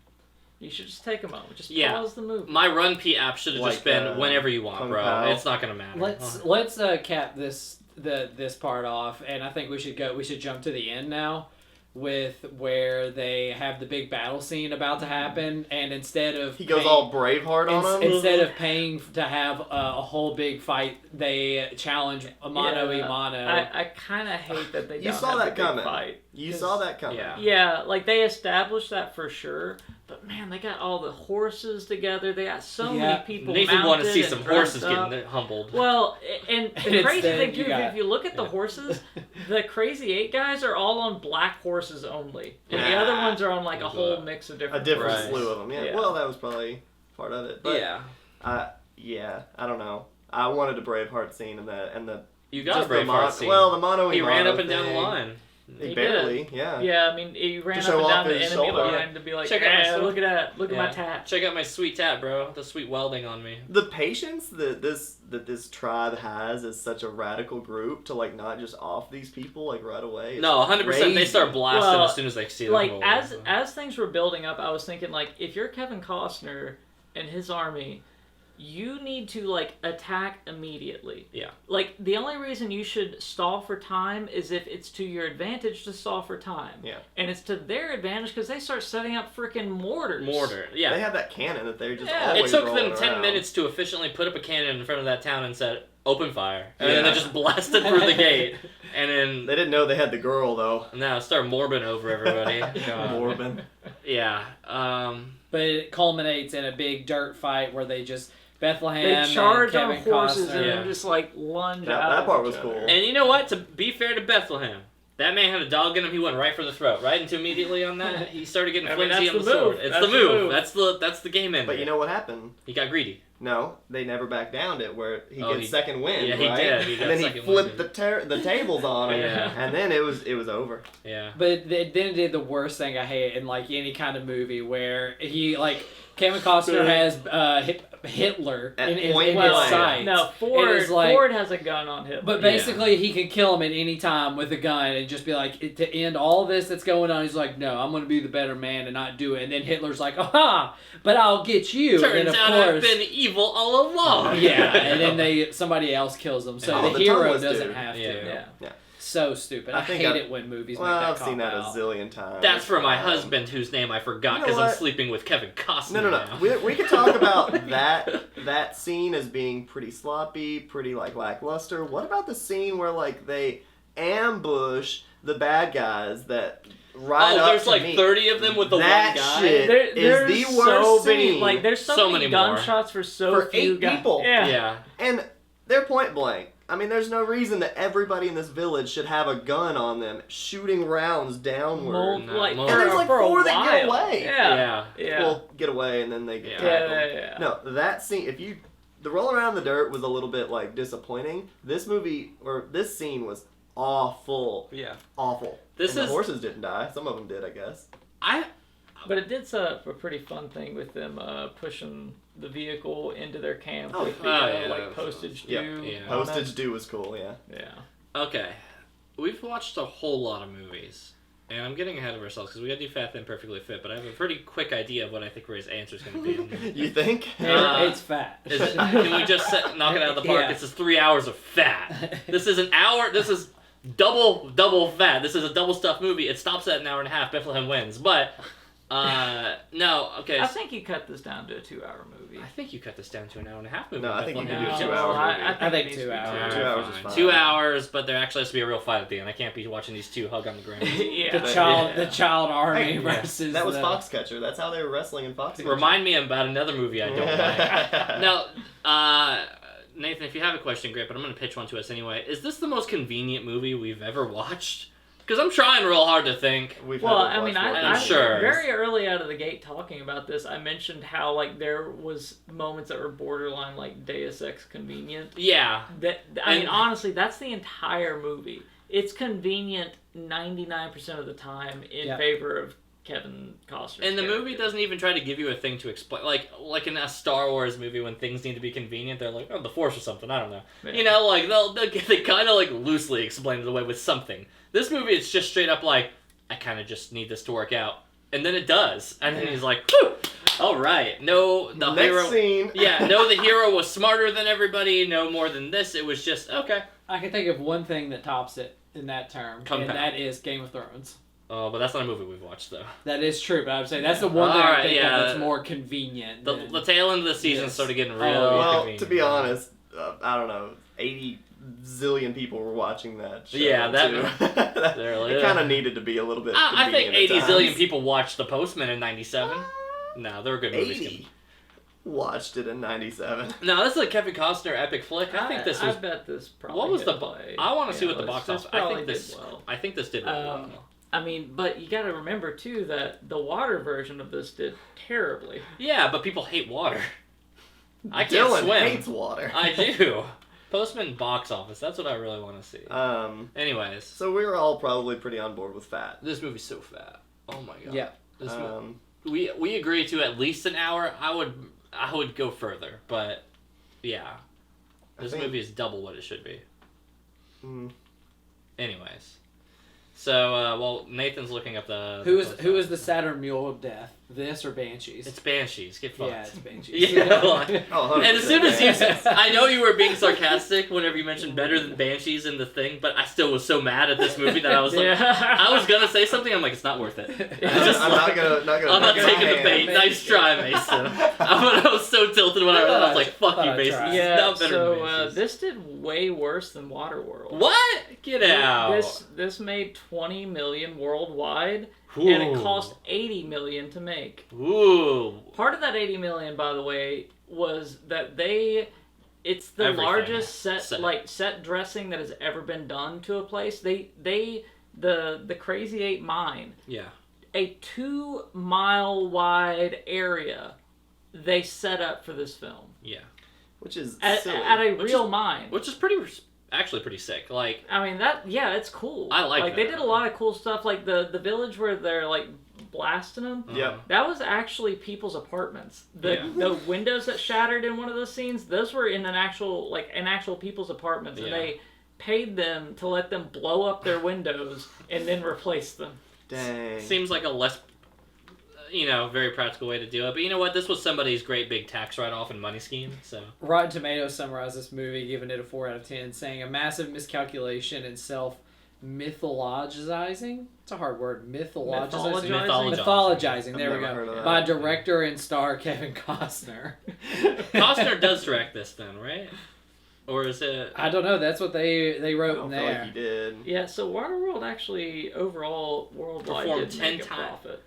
You should just take a moment. Just
Yeah.
pause the movie."
My Run P app should have
Like,
just been whenever you want,
Kung
bro.
Pao.
It's not gonna matter.
Let's cap this part off, and I think we should jump to the end now, with where they have the big battle scene about to happen, and instead of
He goes all Braveheart on him.
instead of paying to have a whole big fight, they challenge a mano
Yeah.
a mano.
I kind of hate that they
You
don't
saw
have
that
the big
coming.
fight.
You
'Cause-
saw that coming.
Yeah.
Yeah, like they established that for sure. But man, they got all the horses together. They got so
Yeah.
many people.
Nathan wanted to see
mounted
some
and dressed
horses
up.
getting humbled.
Well, and the
And
crazy
instead
thing
you
too,
got-
if you look at the
yeah.
horses, the Crazy Eight guys are all on black horses only, and the
Yeah.
other ones are on like a whole
Yeah.
mix of
A
different.
different
Right.
slew of them. Yeah.
Yeah.
Well, that was probably part of it. But
yeah,
I don't know. I wanted a Braveheart scene and the
you got
just
a
the
Braveheart scene.
Well, the mono.
he ran up and down the line.
He
He
barely. Yeah.
Yeah, I mean, he ran
To
up
show
and
off
down the
his
enemy
shoulder.
line to be like,
Check out my
"Eh,
stuff."
look at that, look at my
Yeah.
tat."
Check out my sweet tat, bro. The sweet welding on me.
The patience that this tribe has as such a radical group to like not just off these people like right away. is
No, 100%. They
crazy.
start blasting
Well,
as soon as they see them.
Like
over.
as things were building up, I was thinking like, if you're Kevin Costner and his army, you need to like attack immediately.
Yeah.
Like the only reason you should stall for time is if it's to your advantage to stall for time.
Yeah.
And it's to their advantage because they start setting up freaking mortars.
Mortar. Yeah.
They have that cannon that they're just
Yeah.
always
It took them
rolling
10
around.
minutes to efficiently put up a cannon in front of that town and said, open fire. And then
Yeah.
they just blasted through the gate. And then,
They didn't know they had the girl though.
now start morbing over everybody. God.
Morbin.
Yeah.
But it culminates in a big dirt fight where they just Bethlehem
They charge
and
on
Kevin
horses
Costner.
and
Yeah.
then just like lunge
That-
out.
that
of
part
each
was
other.
cool.
And you know what? To be fair to Bethlehem, that man had a dog in him. He went right for the throat. Right into immediately on that. He started getting
I mean,
flimsy
that's
on the
the
sword.
move.
It's
That's
the
the
move.
move.
That's the game end.
But you know what happened?
he got greedy.
No, they never backed down it where he
Oh,
gets second wind,
yeah, he
right?
did. He got
and then he
second
flipped
wind.
the tables on him,
Yeah.
and then it was over.
Yeah.
But then it did the worst thing I hate in like any kind of movie where he like Kevin Costner has Hitler
At
in his
point blank.
sight.
No,
It is like-
Ford has a gun on him.
But basically, he can kill him at any time with a gun and just be like, to end all this that's going on, he's like, no, I'm going to be the better man and not do it. And then Hitler's like, aha, but I'll get you.
Turns
and of
out
course,
I've been evil all along.
yeah, and then somebody else kills him. So
Oh,
the
the
hero
tongueless
doesn't
dude.
have to.
Yeah.
yeah.
So stupid. I
I think
hate
I've-
it when movies
Well,
make that
I've seen that
cop-out.
a zillion times.
That's for my husband, whose name I forgot
You know
because I'm
what?
sleeping with Kevin Costner.
No.
now.
We could talk about that scene as being pretty sloppy, pretty like lackluster. What about the scene where like they ambush the bad guys that ride up
there's
to
like
meet?
30 of them with the
That
one guy.
shit
There's
is the
so
worst
many,
scene.
like there's so,
So
many
many more.
gunshots for so
For
few
8
guys.
people.
Yeah.
Yeah.
And they're point blank. I mean, there's no reason that everybody in this village should have a gun on them, shooting rounds downward.
No,
Like,
more.
for,
And there's like
for a
4 that get
while.
away.
Yeah.
Yeah.
Yeah.
Well, get away and then they get
Yeah.
tackled.
Yeah.
No, that scene, the roll around in the dirt was a little bit like disappointing. This scene was awful.
Yeah.
Awful.
This
And
is-
the horses didn't die. Some of them did, I guess.
But it did set up a pretty fun thing with them pushing the vehicle into their camp
Oh,
with the
yeah,
like
that's
postage
Yep.
due.
Yeah.
on
Postage
it.
due was cool, yeah.
Yeah.
Okay. We've watched a whole lot of movies. And I'm getting ahead of ourselves because we got to do Fat, Thin, Perfectly Fit, but I have a pretty quick idea of what I think Ray's answer is going to be.
You think?
It's fat.
Can we just knock it out of the park?
Yeah.
This is 3 hours of fat. This is an hour. This is double fat. This is a double stuffed movie. It stops at an hour and a half. Bethlehem wins. But, no, okay.
I think you cut this down to a 2-hour movie.
I think you cut this down to an hour and a half movie.
No, I think you
Bethlehem
can do
Wins.
a 2 hour movie.
I think
it needs
2
to be
hours.
2 hours is fine.
2 hours, but there actually has to be a real fight at the end. I can't be watching these two hug on the ground.
yeah.
The child army
Hey,
versus
That was
the,
Foxcatcher. That's how they were wrestling in Foxcatcher.
Remind me about another movie I don't like. Now, Nathan, if you have a question, great, but I'm going to pitch one to us anyway. Is this the most convenient movie we've ever watched? Because I'm trying real hard to think.
Well, I mean, I'm
sure.
very early out of the gate talking about this, I mentioned how like there was moments that were borderline like Deus Ex convenient.
Yeah.
I mean, honestly, that's the entire movie. It's convenient 99% of the time in favor of Kevin Costner.
And the movie doesn't even try to give you a thing to explain. Like in a Star Wars movie, when things need to be convenient, they're like, oh, the Force or something. I don't know. Yeah. You know, like they kind of like loosely explain it away with something. This movie, it's just straight up like, I kind of just need this to work out, and then it does, and then he's like, whew, all right. No, the hero.
Scene.
Yeah, no, the hero was smarter than everybody. No more than this. It was just okay.
I can think of one thing that tops it in that term, and that is Game of Thrones.
Oh, but that's not a movie we've watched, though.
That is true, but I'm saying that's the one thing I think of that's more convenient.
The tail end of the season started getting really convenient.
To be honest, I don't know, 80 zillion people were watching that show.
Yeah, that
it kind of needed to be a little bit
I think 80
times.
zillion people watched The Postman in 97. No, they were good movies.
80 watched it in 97.
No, this is a Kevin Costner epic flick. I think this was...
I bet this probably
What was I want to see what the box office... I think this did well.
I mean, but you got to remember too that the water version of this did terribly.
Yeah, but people hate water. I can't
Dylan
swim.
hates water.
I do. Postman box office. That's what I really want to see. Anyways,
so we were all probably pretty on board with fat.
This movie's so fat. Oh my god.
Yeah.
This we agree to at least an hour. I would go further, but yeah, this movie is double what it should be. Anyways. So, well, Nathan's looking up the...
Who is the Saturn Mule of Death? This or Banshees?
It's Banshees. Get fucked.
Yeah, it's Banshees.
Yeah. And as soon as you... I know you were being sarcastic whenever you mentioned better than Banshees in the thing, but I still was so mad at this movie that I was like... I was going to say something, I'm like, it's not worth it.
I'm not gonna
I'm not taking the bait. Nice try, Mason. I was so tilted when I read it. I was like, fuck you, Mason.
Yeah,
not better than Banshees.
This did way worse than Waterworld.
What? Get out.
This made 20 million worldwide. Ooh. And it cost 80 million to make.
Ooh.
Part of that 80 million, by the way, was that it's the largest set dressing that has ever been done to a place. The Crazy 8 mine.
Yeah.
A 2-mile wide area they set up for this film.
Yeah.
Which is
at a real mine.
Which is actually pretty sick. Like,
I mean it's cool.
I like that.
They did a lot of cool stuff, like the village where they're like blasting them.
Yeah,
that was actually people's apartments. The windows that shattered in one of those scenes, those were in actual people's apartments, and they paid them to let them blow up their windows and then replace them.
Dang.
Seems like a less, very practical way to do it. But you know what? This was somebody's great big tax write-off and money scheme. So
Rotten Tomatoes summarized this movie, giving it a 4 out of 10, saying a massive miscalculation and mythologizing. It's a hard word. Mythologizing. There we go. By director and star Kevin Costner.
Costner does direct this, then, right? Or is it?
I don't know. That's what they wrote in there.
I feel like he did.
Yeah. So Waterworld actually overall worldwide did
10
make a
times.
Profit.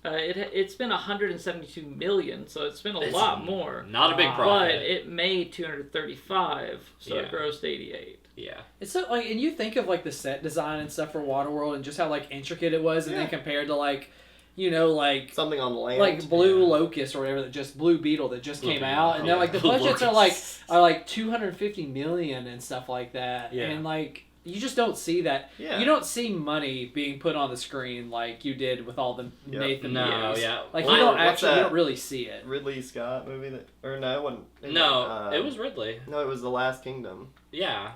It's been 172 million, so it's been a lot more.
Not a big profit.
But it made 235, so it grossed 88.
Yeah.
It's so and you think of the set design and stuff for Waterworld and just how intricate it was, and then compared to
something on land,
like Blue Locust or whatever, Blue Beetle that just came out, and then the budgets are like 250 million and stuff like that, and you just don't see that. Yeah. You don't see money being put on the screen like you did with all the Nathan movies.
Yeah.
You don't really see it.
Ridley Scott movie it wasn't.
It was Ridley.
No, it was The Last Kingdom.
Yeah.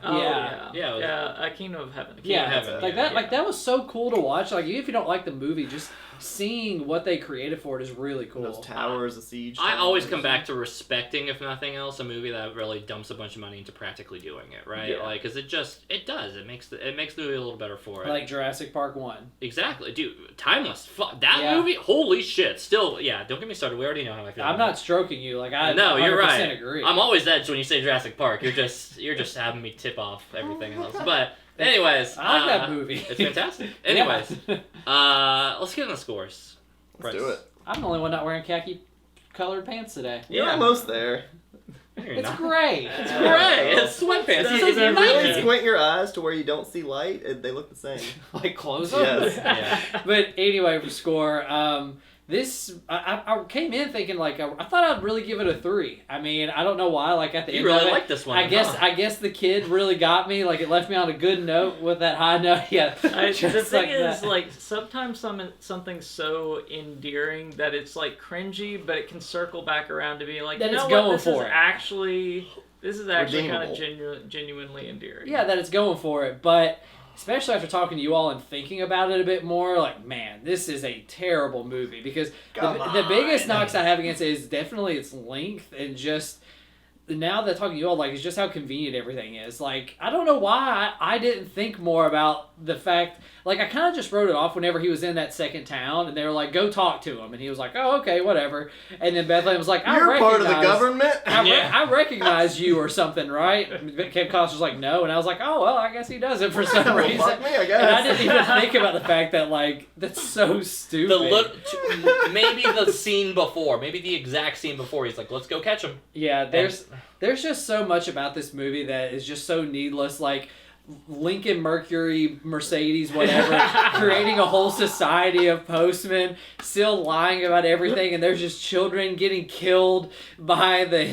Kingdom of Heaven.
That was so cool to watch. Even if you don't like the movie, just seeing what they created for it is really cool.
Those towers, the siege.
I always come back to respecting, if nothing else, a movie that really dumps a bunch of money into practically doing it, right?
Yeah.
Because it does. It makes the movie a little better for it.
Like Jurassic Park 1.
Exactly, dude. Timeless. Movie. Holy shit. Still, don't get me started. We already know how I feel.
I'm not stroking you.
No, you're right.
Agree.
I'm always edged when you say Jurassic Park. You're just having me tip off everything else. But anyways,
I like that movie.
It's fantastic. Anyways, let's get on the scores.
Let's do it.
I'm the only one not wearing khaki colored pants today.
You're almost there.
You're
It's
not.
great.
It's great. It's sweatpants.
Does
It's
it
You really
Nike.
squint your eyes to where you don't see light, they look the same.
Like close up.
Yes.
Yeah.
But anyway, for score, this I came in thinking like I thought I'd really give it a 3. I mean, I don't know why. Like at the
You
end
really
of it,
like this one.
I guess
huh?
I guess the kid really got me. Like it left me on a good note with that high note. Yeah.
The
just
thing
like
is,
that.
like, sometimes something's so endearing that it's, like, cringy, but it can circle back around to being like,
That
you
it's
know
going
what,
for it.
This is actually kind of
Redeemable.
genuinely endearing.
Yeah, that it's going for it. But especially after talking to you all and thinking about it a bit more, like, man, this is a terrible movie. Because the biggest knocks I have against it is definitely its length and just... Now that talking to you all, like, it's just how convenient everything is. Like, I don't know why I didn't think more about the fact... Like, I kind of just wrote it off whenever he was in that second town, and they were like, go talk to him. And he was like, oh, okay, whatever. And then Bethlehem was like,
You're part of the government?
I recognize you or something, right? Kevin Costner's like, no. And I was like, oh, well, I guess he doesn't for some
Well,
reason.
fuck me, I guess.
And I didn't even think about the fact that, like, that's so stupid.
Maybe the scene before, maybe the exact scene before, he's like, let's go catch him.
Yeah, there's just so much about this movie that is just so needless. Like, Lincoln, Mercury, Mercedes, whatever, creating a whole society of postmen, still lying about everything, and there's just children getting killed by the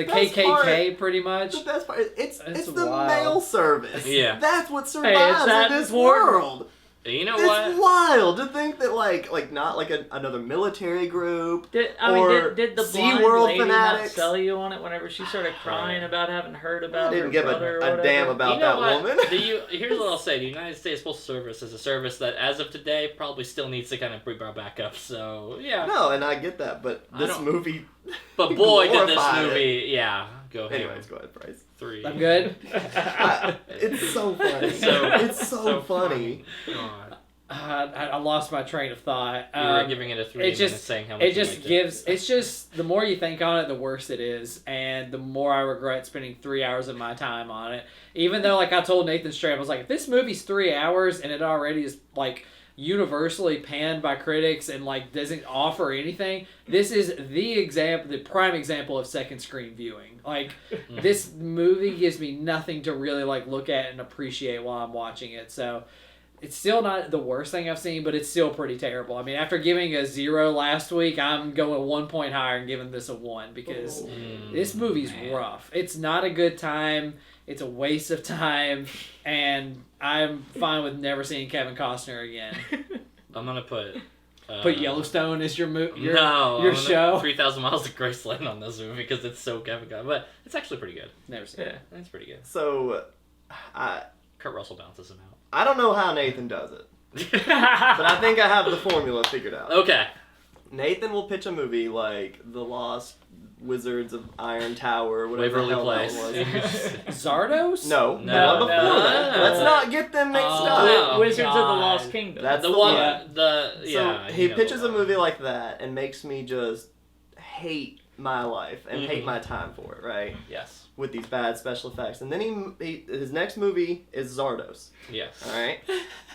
best
KKK,
part-
pretty much.
The best part, it's the
wild.
mail service.
Yeah.
That's what
it's
survives
that
in this
important.
world.
You know
It's
what?
wild to think that like not like another military group.
Did
Or
the blind
SeaWorld
lady
fanatics.
not sell you on it whenever she started crying about having heard
I
about her
didn't give
brother or
a
whatever?
damn about
You know
that
what?
woman.
Here's what I'll say. The United States Postal Service is a service that, as of today, probably still needs to kind of be brought back up. So, yeah.
No, and I get that, but
I
this
don't-
movie.
But boy, did this
glorified it.
movie... Yeah. Go ahead.
Anyways, go ahead, Bryce.
3.
I'm good.
It's so funny.
It's
so funny.
God.
I lost my train of thought.
You were giving it a 3
it
and
just-
then saying how much
It
you
just
liked
gives. It's just the more you think on it, the worse it is, and the more I regret spending 3 hours of my time on it. Even though, like I told Nathan straight, I was like, if this movie's 3 hours and it already is like universally panned by critics and like doesn't offer anything, this is the prime example of second screen viewing. Like this movie gives me nothing to really like look at and appreciate while I'm watching it. So. It's still not the worst thing I've seen, but it's still pretty terrible. I mean, after giving a 0 last week, I'm going 1 point higher and giving this a 1 because this movie's rough. It's not a good time. It's a waste of time, and I'm fine with never seeing Kevin Costner again.
I'm going to put...
Put Yellowstone as your
no,
your
I'm gonna
show.
3,000 Miles of Graceland on this movie because it's so Kevin Costner. But it's actually pretty good.
Never seen it.
It's pretty good.
So,
Kurt Russell bounces him out.
I don't know how Nathan does it, but I think I have the formula figured out.
Okay.
Nathan will pitch a movie like The Lost Wizards of Iron Tower, whatever
Waverly
the hell
Place.
that was.
Zardos?
No,
No,
the one before
no,
that.
no.
Let's not get them mixed
Oh,
up.
no.
Wizards of the
God.
Lost Kingdom.
That's
The
the
one,
one.
yeah.
He
you know
pitches
the
a
one.
movie like that and makes me just hate my life and hate
Mhm.
my time for it, right?
Yes.
With these bad special effects. And then his next movie is Zardos,
Yes.
alright?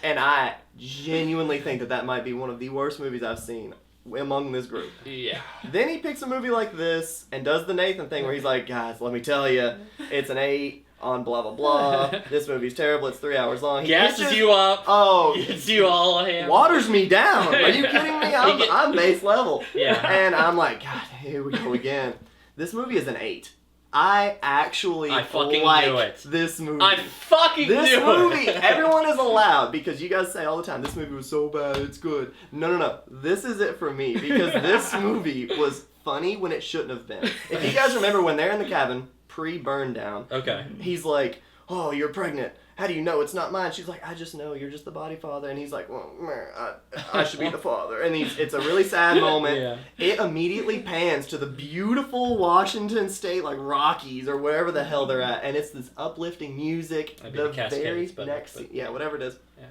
And I genuinely think that might be one of the worst movies I've seen among this group.
Yeah.
Then he picks a movie like this and does the Nathan thing where he's like, guys, let me tell you, it's an 8 on blah blah blah. This movie's terrible. It's 3 hours long. He
Gasses
pitches-
you up.
Oh,
Gets you all ham.
waters me down. Are you kidding me? I'm base level.
Yeah.
And I'm like, God, here we go again. This movie is an 8. I actually
I fucking
like
knew it.
this movie.
I fucking
This
knew
movie,
it.
everyone is allowed, because you guys say all the time, this movie was so bad, it's good. No. This is it for me, because this movie was funny when it shouldn't have been. If you guys remember when they're in the cabin, pre-burn down,
Okay.
he's like, oh, you're pregnant. How do you know it's not mine? She's like, I just know. You're just the body father. And he's like, well, I should be the father. And it's a really sad moment.
Yeah.
It immediately pans to the beautiful Washington State, like Rockies or wherever the hell they're at. And it's this uplifting music.
Maybe
The
the Cascades,
very
but-
next
but-
scene. Yeah, whatever it is.
Yeah.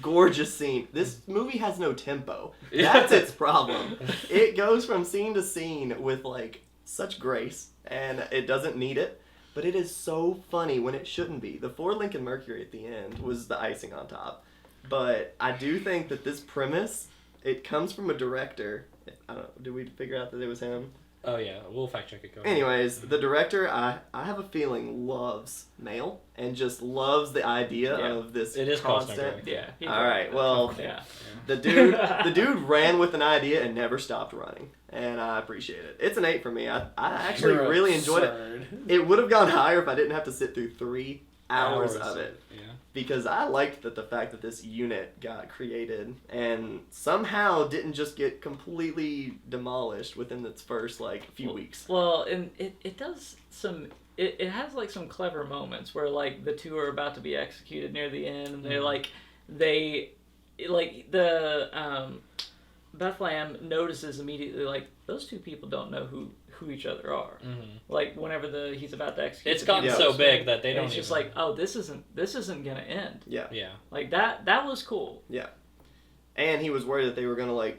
Gorgeous scene. This movie has no tempo.
Yeah.
That's its problem. It goes from scene to scene with like such grace, and it doesn't need it. But it is so funny when it shouldn't be. The Ford Lincoln Mercury at the end was the icing on top. But I do think that this premise, it comes from a director. I don't know, did we figure out that it was him?
Oh yeah, we'll fact check it. Go ahead.
Anyways, the director, I have a feeling loves mail and just loves the idea of this
It is Costner
constant.
directed.
Yeah.
All right, well,
Yeah.
the dude ran with an idea and never stopped running, and I appreciate it. It's an 8 for me. I actually
You're
really enjoyed it.
absurd.
It would have gone higher if I didn't have to sit through 3 hours of it.
Yeah.
Because I liked the fact that this unit got created and somehow didn't just get completely demolished within its first few weeks.
Well, and it does some. It has like some clever moments where like the two are about to be executed near the end, and Bethlehem notices immediately like those two people don't know who each other are.
Mm-hmm.
Like whenever he's about to execute,
It's gotten so big that they don't.
It's just
even...
like, oh, this isn't gonna end.
Yeah.
Yeah.
Like that was cool.
Yeah. And he was worried that they were gonna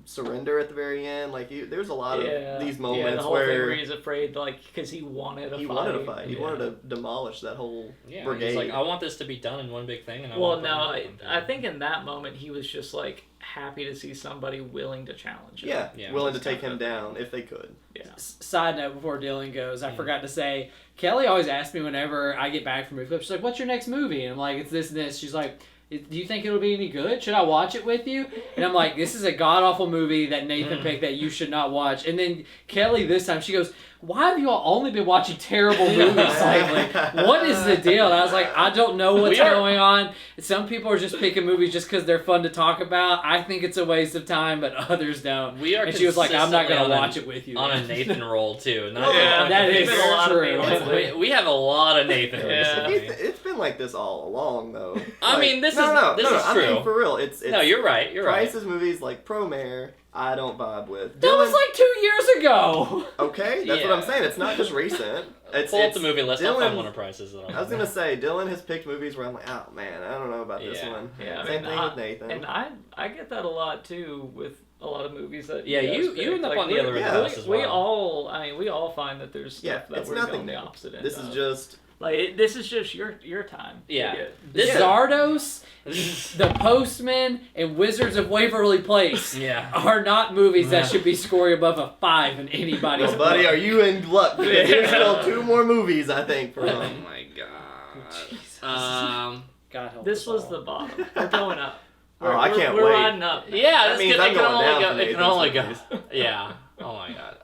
surrender at the very end. There's a lot of these moments
the whole thing
where
where he's afraid, because he wanted a fight.
he wanted to fight. He wanted to demolish that whole brigade.
He's like, I want this to be done in one big thing. And
I think in that moment he was just like happy to see somebody willing to challenge him.
Yeah, willing to take him down if they could.
Yeah.
Side note before Dylan goes, I forgot to say, Kelly always asks me whenever I get back from movie club, she's like, what's your next movie? And I'm like, it's this and this. She's like, do you think it'll be any good? Should I watch it with you? And I'm like, this is a god-awful movie that Nathan picked that you should not watch. And then Kelly this time, she goes, why have you all only been watching terrible movies lately? What is the deal? And I was like, I don't know what's going on. Some people are just picking movies just because they're fun to talk about. I think it's a waste of time, but others don't. And she was like, I'm not going to watch it with you.
On a Nathan roll, too.
That is
true. We have a lot of Nathan recently.
It's been like this all along, though.
I mean, this is true.
I mean, for real, it's
no, you're right.
Price's movies like Promare, I don't vibe with.
That was like 2 years ago.
Okay, that's what I'm saying. It's not just recent.
Pull up the movie list. I'll find one of Price's.
I was gonna say Dylan has picked movies where I'm like, oh man, I don't know about this one.
Yeah,
Same thing with Nathan.
And I get that a lot too with a lot of movies that
you end up on the other end of the list as well.
We all find that there's stuff that we're going the opposite end.
This is just
this is just your time.
Yeah.
Zardos, The Postman, and Wizards of Waverly Place are not movies that should be scoring above a 5 in anybody's
Well, buddy, are you in luck? Because there's still 2 more movies, I think, for him.
Oh my god.
God help
this
us
was
all.
the bottom. We're going up.
I can't
we're
wait.
riding up.
Yeah,
That means I'm going down.
It can only go. Yeah. Oh my god.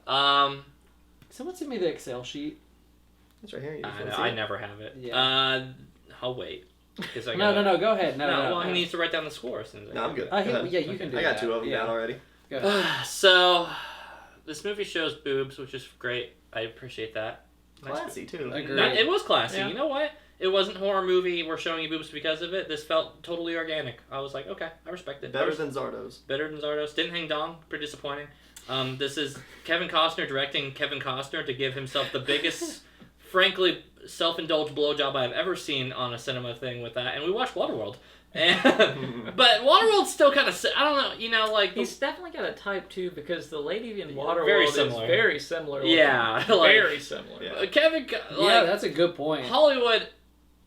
Someone send me the Excel sheet.
It's right here.
I never have it.
Yeah.
I'll wait.
No, go ahead. No.
Well, he needs to write down the score. As soon as
No, I'm good.
Yeah, you can do
I got
that.
2 of them down already.
Go ahead.
So, this movie shows boobs, which is great. I appreciate that.
Classy, too.
Agreed.
It was classy.
Yeah.
You know what? It wasn't horror movie. We're showing you boobs because of it. This felt totally organic. I was like, okay, I respect it.
Better than Zardos.
Better than Zardos. Didn't hang dong. Pretty disappointing. This is Kevin Costner directing Kevin Costner to give himself the biggest, frankly, self-indulged blowjob I've ever seen on a cinema thing with that. And we watched Waterworld. But Waterworld's still kind of, I don't know,
He's definitely got a type too because the lady in Waterworld
very
is
similar.
very similar.
Yeah,
very similar.
Yeah.
Kevin,
Yeah, that's a good point.
Hollywood,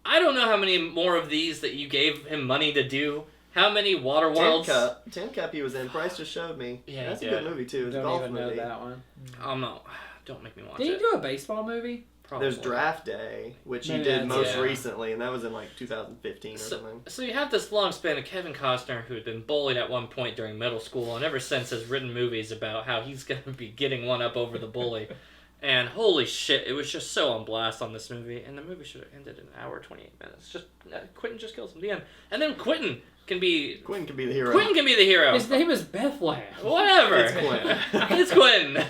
I don't know how many more of these that you gave him money to do. How many Waterworlds?
Tin Cup he was in. Price just showed me.
Yeah,
That's
he
a
did.
good movie, too. It's a
Don't
golf
even
movie.
know that one.
Oh no, don't make me watch
Did
it.
he do a baseball movie?
Probably.
There's Draft Day, which he
Maybe
did
that's
most
it.
recently, and that was in 2015 or something.
So you have this long span of Kevin Costner who had been bullied at one point during middle school, and ever since has written movies about how he's going to be getting one up over the bully. And holy shit, it was just so on blast on this movie, and the movie should have ended in an hour 28 minutes. Just Quentin just kills him at the end, and then Quentin can be
the hero.
Quentin can be the hero.
His name is Bethlehem.
Whatever.
It's Quentin.
It's Quentin.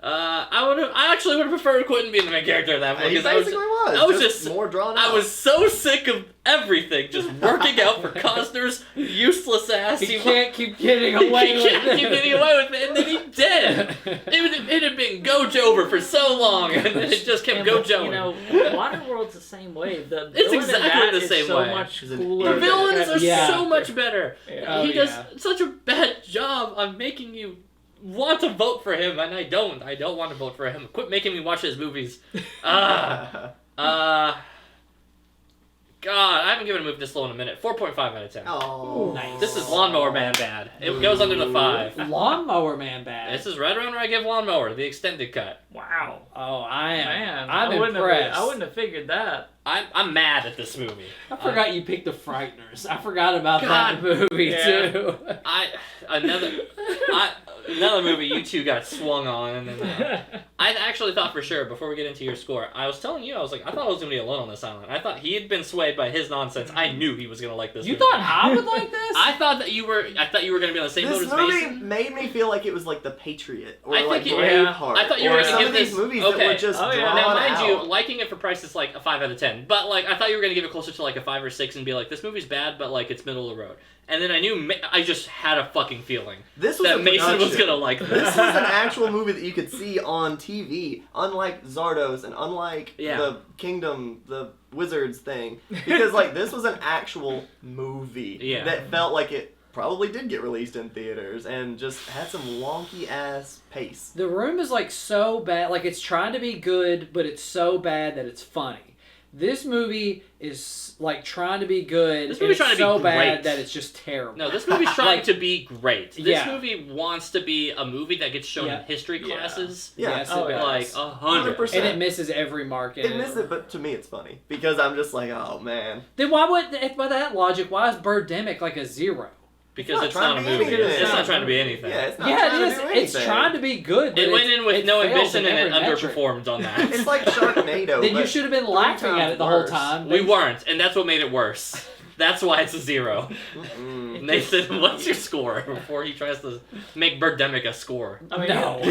I actually would have preferred Quentin being the main character of that one
He
because
basically was.
I was just
more drawn out.
I was so sick of everything just working out for Costner's useless ass.
He can't keep getting away
He
with
can't
it.
keep getting away with it, and then he did. It had been Go Jover for so long, and then it just kept Go Jover.
You know, Waterworld's the same way. The
It's
villain in
exactly
that
the
is
same
so
way.
much
He's an
cooler.
The villains are
Yeah.
so much better.
Yeah.
He
Oh,
does
yeah.
such a bad job on making you want to vote for him, and I don't. I don't want to vote for him. Quit making me watch his movies. God, I haven't given a movie this low in a minute. 4.5 out of 10.
Oh,
Nice.
This is Lawnmower Man bad. It goes under the 5.
Lawnmower Man bad.
This is right around where I give Lawnmower, the extended cut.
Wow.
Oh, I am.
Man,
I'm
I
impressed.
wouldn't have figured that.
I'm mad at this movie.
I forgot you picked The Frighteners. I forgot about
God.
that movie
Yeah.
too.
Another movie you two got swung on, and then I actually thought for sure before we get into your score. I was telling you, I was like, I thought I was gonna be alone on this island. I thought he had been swayed by his nonsense. I knew he was gonna like this.
You
movie.
thought I would like this?
I thought that you were. I thought you were gonna be on the same boat
this
as
movie
Mason.
made me feel like it was like The Patriot or
I
like
think
Braveheart.
I thought you
or
were gonna
some
give
of these
this
movies
okay.
that were just
Oh, yeah.
drawn
Now, mind
out.
you, liking it for price is like a 5 out of 10. But like, I thought you were gonna give it closer to like a 5 or 6 and be like, this movie's bad, but like it's middle of the road. And then I knew I just had a fucking feeling
This was
that
a
Mason was
production.
gonna like
This
this.
was an actual movie that you could see on TV, unlike Zardos and unlike
Yeah.
the Kingdom, the Wizards thing. Because, like, this was an actual movie
Yeah.
that felt like it probably did get released in theaters and just had some wonky-ass pace.
The Room is like so bad. Like it's trying to be good, but it's so bad that it's funny. This movie is like trying to be good.
This
and
movie's
it's
trying to be
so
great.
bad that it's just terrible.
No, this movie's trying
Like-
to be great. This
Yeah.
movie wants to be a movie that gets shown
Yeah.
in history
Yeah.
classes.
Yeah.
Yes,
Oh,
it
yeah.
does.
Like 100%.
And it misses every mark in
It missed it, but to me it's funny. Because I'm just like, oh, man.
Then why would, by that logic, why is Birdemic like a 0?
Because it's
trying
not a
to be
movie.
anything.
It's not trying to be anything.
Yeah, it's not
Yeah,
trying
it
to
is.
do
It's
anything.
trying to be good, but
It went in with
it
no
fails
ambition
in
and it
every metric.
underperformed on that.
It's like Sharknado.
Then you
but
should have been
3
laughing at
times
it the whole
worse.
time.
We weren't, and that's what made it worse. That's why it's a 0.
Mm-mm.
Nathan, what's your score before he tries to make Birdemic a score?
I mean,
No.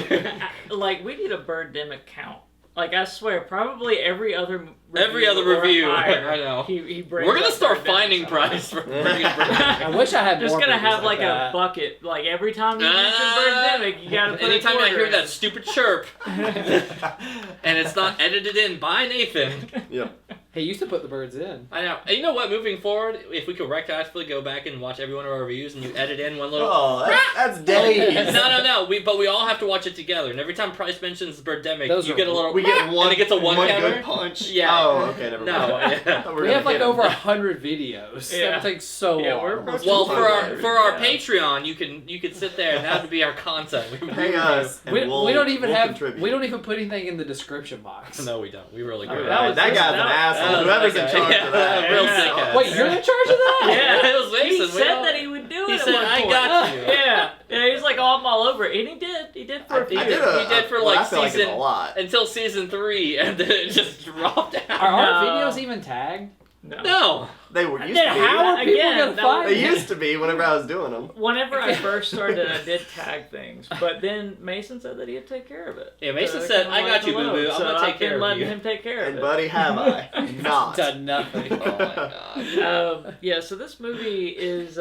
like, we need a Birdemic count. Like, I swear, probably every other
Review,
or higher,
I know.
he brings
We're gonna
up
start
Birdemic
finding
somehow.
price for bringing Birdemic.
I wish I had
Just
more.
gonna
movies
have like
that.
a bucket. Like every time you mention Birdemic, you gotta put
Anytime
a
I
quarter
hear
in.
that stupid chirp, and it's not edited in by Nathan.
Yep.
He used to put the birds in.
I know. And you know what? Moving forward, if we could rectally go back and watch every one of our reviews, and you edit in one little.
Oh, that's days.
No. But we all have to watch it together. And every time Price mentions Birdemic,
Those
you
are-
get a little.
We get one.
And it gets a one counter?
good punch.
Yeah.
Oh, okay, never mind.
No,
I
yeah.
thought we were
We
gonna
have like
hit him.
over 100 videos.
Yeah.
That takes so
Yeah,
long.
we're approaching
Well,
200.
for our
Yeah.
Patreon, you could sit there and that would be our content. We
Pay us. and
We don't even
we'll
have.
contribute.
We don't even put anything in the description box.
No, we don't. We really
Oh,
good.
that was-
that guy's an
that-
asshole.
that was
Whoever's in
okay.
charge
Yeah,
of that.
real
sucks.
sick ass.
Wait, you're in charge of that?
Yeah, it was Mason.
He
We
said
all-
that he would do it.
He
at
said,
one
"I
point."
got you."
Yeah, he was like, "Oh, I'm all over it," and he did. He did for a few.
I
did
did
he did for,
well,
like,
I feel like it's
season-
a lot.
Until season 3, and then it just dropped
Are
out.
our
No.
videos even tagged?
No.
They were used
Then
to be.
how are people
Again,
gonna
that
find
They
it?
used to be whenever I was doing them.
Whenever I first started, I did tag things, but then Mason said that he'd take care of it.
Yeah, Mason
So
said,
kinda
"I got
let
you,
it alone.
boo-boo. I'm
So
gonna take
I've been
care of
letting
you."
him take care of
And
it.
buddy, have I not?
Done nothing.
Oh my god.
Yeah, so this movie is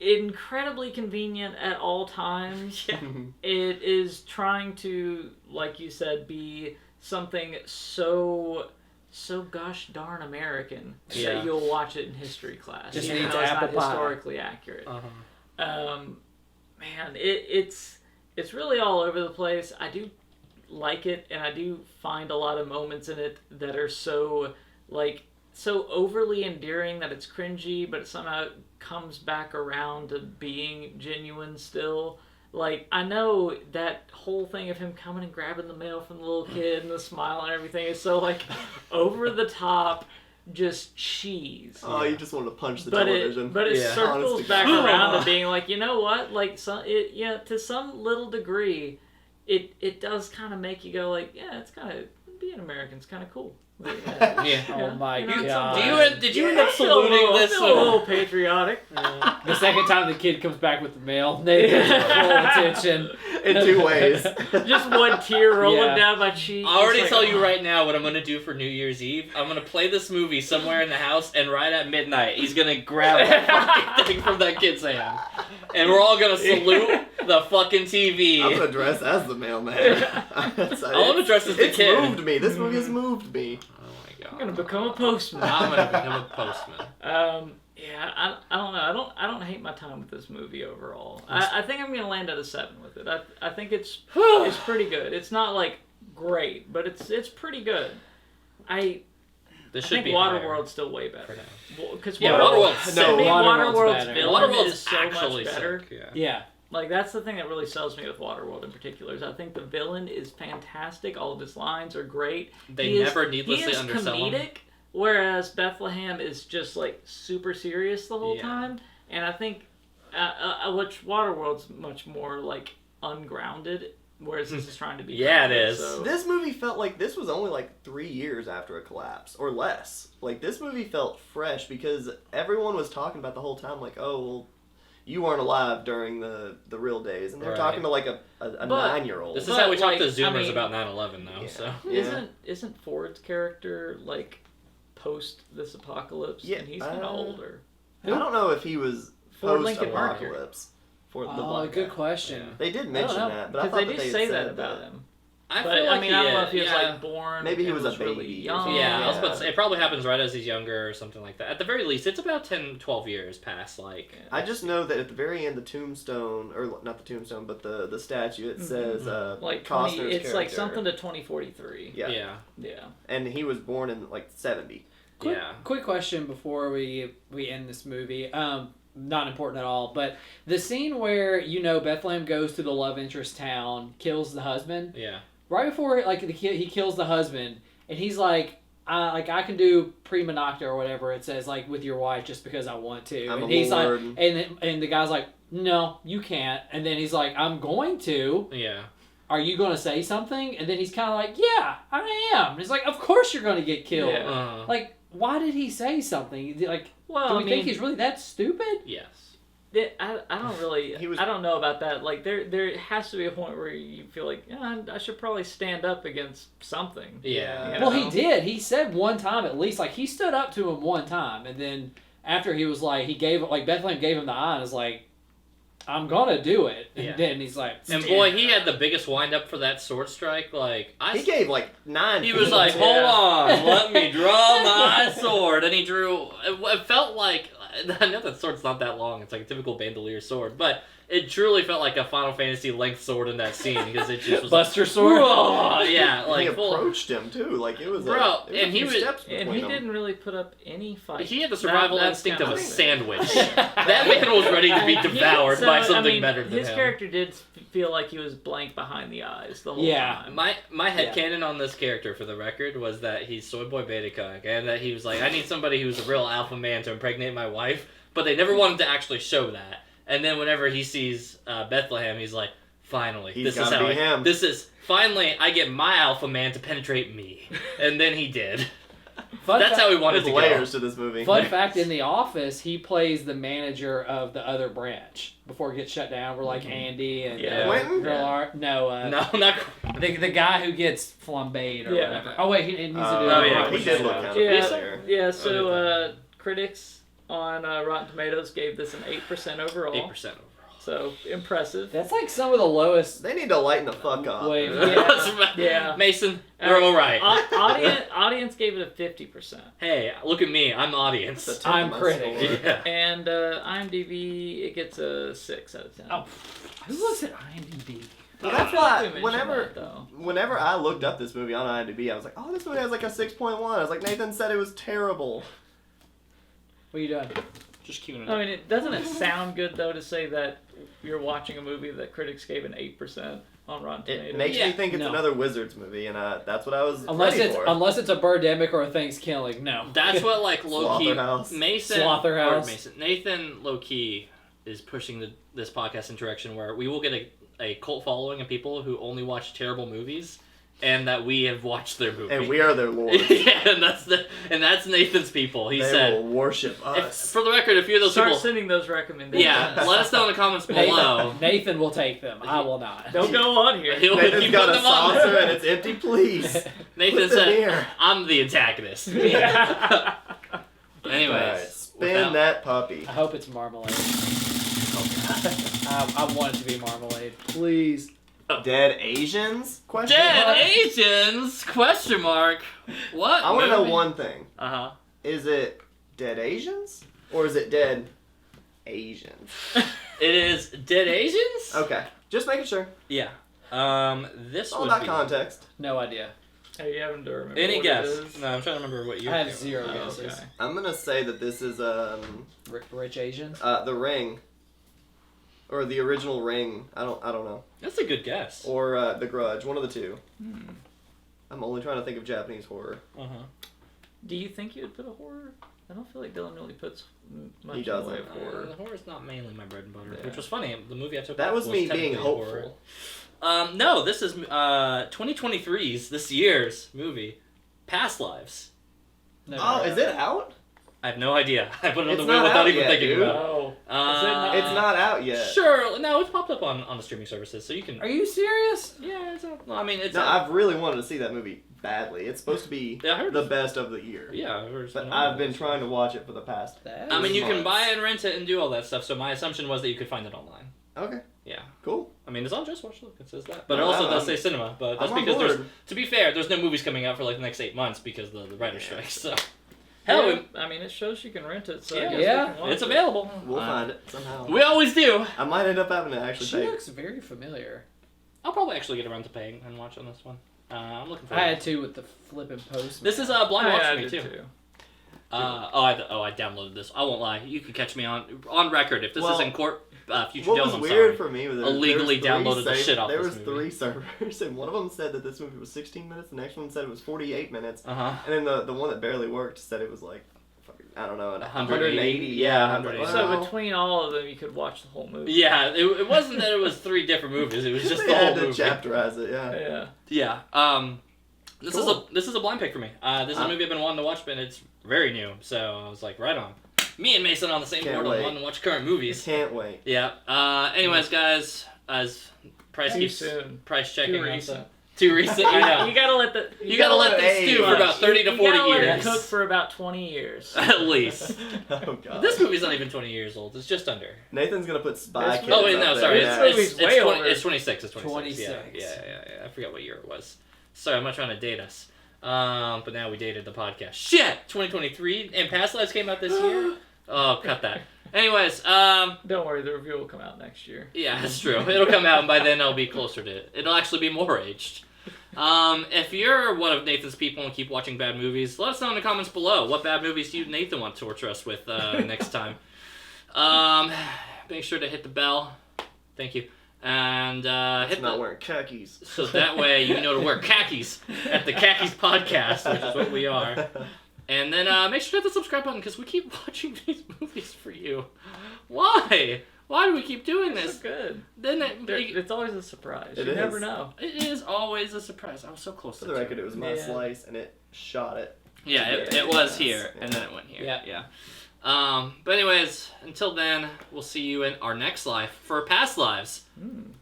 incredibly convenient at all times.
Yeah.
It is trying to, like you said, be something so gosh darn American
Yeah.
that you'll watch it in history class.
Just
even
needs
though it's
apple
not
pie.
historically accurate.
Uh-huh.
Man, it's really all over the place. I do like it, and I do find a lot of moments in it that are so overly endearing that it's cringy, but it somehow comes back around to being genuine still. Like, I know that whole thing of him coming and grabbing the mail from the little kid and the smile and everything is so, like, over the top, just cheese.
Oh, you just wanted to punch the
But
television.
it
Yeah.
circles
Honest to
back
God.
around to being like, you know what? Like, to some little degree, it does kind of make you go like, yeah, it's kind of, being American's kind of cool. Like,
Yeah.
Oh my
You know,
god.
Did you
Yeah.
end up saluting this?
I feel a little patriotic.
The second time the kid comes back with the mail, Nathan's full attention.
In 2 ways.
Just one tear rolling
Yeah.
down my cheek.
I already
It's
tell
like,
you right now what I'm gonna do for New Year's Eve. I'm gonna play this movie somewhere in the house, and right at midnight, he's gonna grab the fucking thing from that kid's hand, and we're all gonna salute the fucking TV.
I'm gonna dress as the mailman.
I want to dress as the
It's
kid.
moved me. This movie has moved me.
Oh my god.
I'm gonna become a postman.
I'm gonna become a postman.
Yeah, I don't know. I don't hate my time with this movie overall. I think I'm gonna land at a 7 with it. I think it's pretty good. It's not like great, but it's pretty good.
This
I
should
think
be higher.
Waterworld's still way better. Because
Yeah, Waterworld's
no,
Waterworld's
better.
villain
Waterworld's
is so
actually
much better.
sick. Yeah.
Yeah.
Like, that's the thing that really sells me with Waterworld in particular, is I think the villain is fantastic. All of his lines are great.
They never needlessly undersell him.
comedic, whereas Bethlehem is just, like, super serious the whole
Yeah.
time. And I think, which Waterworld's much more, like, ungrounded, whereas this is trying to be
Yeah, it
grounded,
is.
So.
This movie felt like this was only like 3 years after a collapse, or less. Like, this movie felt fresh because everyone was talking about the whole time, like, oh, well, you weren't alive during the real days. And they're
Right.
talking to, like, a
But
9-year-old.
This is
But,
how we talk to
like,
Zoomers
I mean-
about 9/11, though.
Yeah.
So
Yeah.
Isn't Ford's character, like, post this apocalypse?
Yeah,
And he's kind of older.
I don't know if he was
Ford Lincoln Mercury.
post-apocalypse. For the
Oh,
black
good
guy.
question.
Yeah.
They did mention
know.
that, but I
Because
thought
they
that
do
they
say
had
that
said
about
that.
him.
I
But,
feel like
I mean, I don't know if he was,
yeah.
like, born.
Maybe he
and
was a
really
baby or
young.
something.
Yeah, I was
Yeah.
about to say, it probably happens right as he's younger or something like that. At the very least, it's about 10, 12 years past, like...
I just know that at the very end, the tombstone, or not the tombstone, but the statue, it says
Like,
Costner's
it's like
character.
something to 2043.
Yeah.
Yeah.
Yeah.
And he was born in like 70.
Quick question before we end this movie. Not important at all, but the scene where Bethlehem goes to the love interest town, kills the husband.
Yeah.
Right before he kills the husband, and he's like, I can do prima nocta or whatever it says, like with your wife just because I want to.
I'm
and
a
he's
lord.
like, and the guy's like, no, you can't. And then he's like, I'm going to.
Yeah.
Are you going to say something? And then he's kind of like, yeah, I am. And he's like, of course you're going to get killed.
Yeah.
Like, why did he say something? Like,
Well,
do we
I mean,
think he's really that stupid?
Yes.
I don't really. I don't know about that. Like, there has to be a point where you feel like, yeah, I should probably stand up against something.
Yeah.
You
Well,
know?
he did. He said one time at least. Like, he stood up to him one time, and then after he was like, Bethlehem gave him the eye and was like, I'm gonna do it. And
Yeah.
then he's like,
And boy, he had the biggest wind up for that sword strike. Like
He gave like 9.
He was like, "Hold on, let me draw my sword," and he drew. It felt like I know that sword's not that long. It's like a typical bandolier sword, but it truly felt like a Final Fantasy length sword in that scene because it just was
Buster sword.
Whoa! Yeah,
he
like full.
approached him too. Like it was
Bro,
it was
and
a
he
few
was-
steps
And
between
he
them.
didn't really put up any fight.
He had the survival
That's
instinct of
kinda
a
weird.
sandwich. That man was ready to be devoured
So,
by something
I mean,
better than
his
him.
character did feel like he was blank behind the eyes the whole
Yeah.
time.
My
Yeah.
headcanon on this character, for the record, was that he's Soy Boy Beta Cuck, and that he was like, I need somebody who's a real alpha man to impregnate my wife, but they never wanted to actually show that. And then whenever he sees Bethlehem, he's like, finally,
He's
this is
gotta
how
be him.
This is finally I get my alpha man to penetrate me, and then he did. That's how he wanted
There's
to go.
layers to this movie.
Fun fact: in The Office, he plays the manager of the other branch before it gets shut down. We're like Andy and
Yeah.
Quentin?
no,
No, not.
the guy who gets flambéed or
Yeah.
whatever. Oh wait, he needs to do.
Oh, yeah,
he did look kind of
Yeah.
familiar.
Yeah, so critics on Rotten Tomatoes gave this an 8% overall.
8% overall.
So, impressive.
That's like some of the lowest.
They need to lighten the fuck up.
Wait,
Yeah.
Mason, you're all right.
Audience gave it a 50%.
Hey, look at me. I'm audience.
It's a 10
I'm
of my
critic.
score.
Yeah.
And IMDb, it gets a 6 out of 10.
Oh, who looks at IMDb?
Well, that's
I
why
think we mentioned that, though.
whenever I looked up this movie on IMDb, I was like, oh, this movie has like a 6.1. I was like, Nathan said it was terrible.
What are you doing?
Just queuing it
I
up.
mean, doesn't it sound good, though, to say that you're watching a movie that critics gave an 8% on Rotten Tomatoes?
It makes me think it's
no.
another Wizards movie, and that's what I was
Unless
ready
it's
for.
a birdemic or a Thanksgiving. No.
That's what, like, low-key...
Slaughterhouse.
Mason...
Slaughterhouse.
Or Mason. Nathan, low-key, is pushing this podcast in a direction where we will get a cult following of people who only watch terrible movies, and that we have watched their movie.
And we are their lords.
yeah, and that's Nathan's people. He
They
said...
will worship
If,
us.
for the record, a few of those
Start
people...
sending those recommendations.
Yeah, let us know in the comments below.
Nathan will take them. I will not.
Don't go on here.
He'll
Nathan's
keep
got
putting
a
them on.
saucer and it's empty, please.
Nathan
Put them
said,
here.
I'm the antagonist.
Yeah.
Anyways.
Alright, spin
without-
that puppy.
I hope it's marmalade. I want it to be marmalade. Please.
Dead Asians? Question
Dead
mark?
Asians? Question mark. What?
I want to know
movie?
one thing.
Uh-huh.
Is it Dead Asians? Or is it Dead Asians?
It is Dead Asians?
Okay, just making sure.
Yeah. This
All
would
about
be...
context.
No idea.
Hey, you having to remember
Any
what
guess?
it is?
No, I'm trying to remember what year.
I
it
have
came
0
out.
guesses.
okay.
I'm gonna say that this is
Rich Asians.
The Ring, or the original Ring. I don't know.
That's a good guess.
Or The Grudge. One of the two.
Hmm.
I'm only trying to think of Japanese horror.
Do you think you would put a horror? I don't feel like Dylan really puts much
He
in the
doesn't.
way of horror.
The horror's not mainly my bread and butter,
Yeah.
which was funny. The movie I took
That
off
was me being
technically horror.
hopeful.
No, this is 2023's this year's movie, Past Lives.
Never
Oh,
heard
is
of
it out?
I have no idea. I put it on
It's
the wheel
not
without
out
even
yet,
thinking
dude.
about it.
Oh, is it not?
It's not out yet.
Sure. No, it's popped up on the streaming services, so you can.
Are you serious?
Yeah, it's well, I mean, it's.
No, I've really wanted to see that movie badly. It's supposed to be
Yeah, I heard
the
it's-
best of the year.
Yeah, I heard it's
But
phenomenal.
I've been trying to watch it for the past.
That
I mean,
is
you can
months.
buy it and rent it and do all that stuff. So my assumption was that you could find it online.
Okay.
Yeah.
Cool.
I mean, it's on Just Watch. Look, it says that. But it
No,
also
I'm-
does say cinema. But that's
I'm on
because there's.
board.
To be fair, there's no movies coming out for like the next 8 months because of the writer's strike. So. Hell,
Yeah, I mean, it shows you can rent it, so I
Yeah.
guess
Yeah,
we can watch
it's
it.
available.
We'll find it somehow.
We always do.
I might end up having to actually
She
pay.
looks very familiar.
I'll probably actually get around to paying and watch on this one. I'm looking
I
forward.
had to with the flipping Postman.
This is a blind
Oh,
watch
yeah,
for
I
me
did
too. I downloaded this. I won't lie. You can catch me on record if this
Well,
is in court. Future
What
Dylan,
was
I'm
weird
sorry.
for me was
Illegally downloaded the shit off
There
this
was
movie.
3 servers, and one of them said that this movie was 16 minutes. The next one said it was 48 minutes,
Uh-huh.
and then the one that barely worked said it was like, fucking, I don't know,
180.
Yeah,
Yeah,
I was like,
180.
So
well,
between all of them, you could watch the whole movie.
Yeah, it wasn't that it was 3 different movies. It was just
they
the whole
had to
movie.
chapterize it. Yeah.
Yeah.
Yeah. This
Cool.
is a blind pick for me. This is a movie I've been wanting to watch, but it's very new. So I was like, right on. Me and Mason on the same
Can't
board on
wait.
wanting to watch current movies.
Can't wait.
Yeah. Anyways, guys, as Price
Too
keeps
soon.
price checking
Too
us.
recent.
Too recent. I know.
You gotta let the.
You gotta let this stew for about 30 to 40
You gotta let it
years.
cook for about 20 years.
At least.
Oh god.
This movie's not even 20 years old. It's just under.
Nathan's gonna put Spy
This
Kids
Oh wait,
up
no,
there.
sorry.
This
Yeah.
movie's way over.
It's 26. It's 26.
26.
Yeah. I forgot what year it was. Sorry, I'm not trying to date us. But now we dated the podcast. Shit! 2023 and Past Lives came out this year. Oh, cut that. Anyways,
Don't worry, the review will come out next year.
yeah, that's true. It'll come out, and by then I'll be closer to it. It'll actually be more aged. If you're one of Nathan's people and keep watching bad movies, let us know in the comments below. What bad movies do you, Nathan, want to torture us with next time? Make sure to hit the bell. Thank you. And hit
Not
the...
wearing khakis.
So that way you know to wear khakis at the Khakis Podcast, which is what we are. And then make sure to hit the subscribe button because we keep watching these movies for you. Why? Why do we keep doing
This is
this?
good.
Then
It's always a surprise.
It
you
is.
never know.
it is always a surprise. I was so close
For
to
the record, it was my
Yeah.
slice, and it shot it.
Yeah, it
Yeah.
was here, and then it went here.
Yeah.
But anyways, until then, we'll see you in our next life for Past Lives.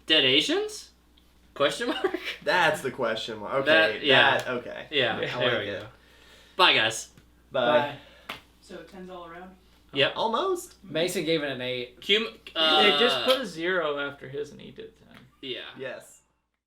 Dead Asians? Question mark?
That's the question mark. Okay. Okay.
Yeah,
Yeah.
I
there
like
we
it.
go. Bye, guys.
Bye.
So 10s all around?
Yep.
Almost.
Mason gave it an 8.
Cum,
They just put a 0 after his and he did 10.
yeah.
Yes.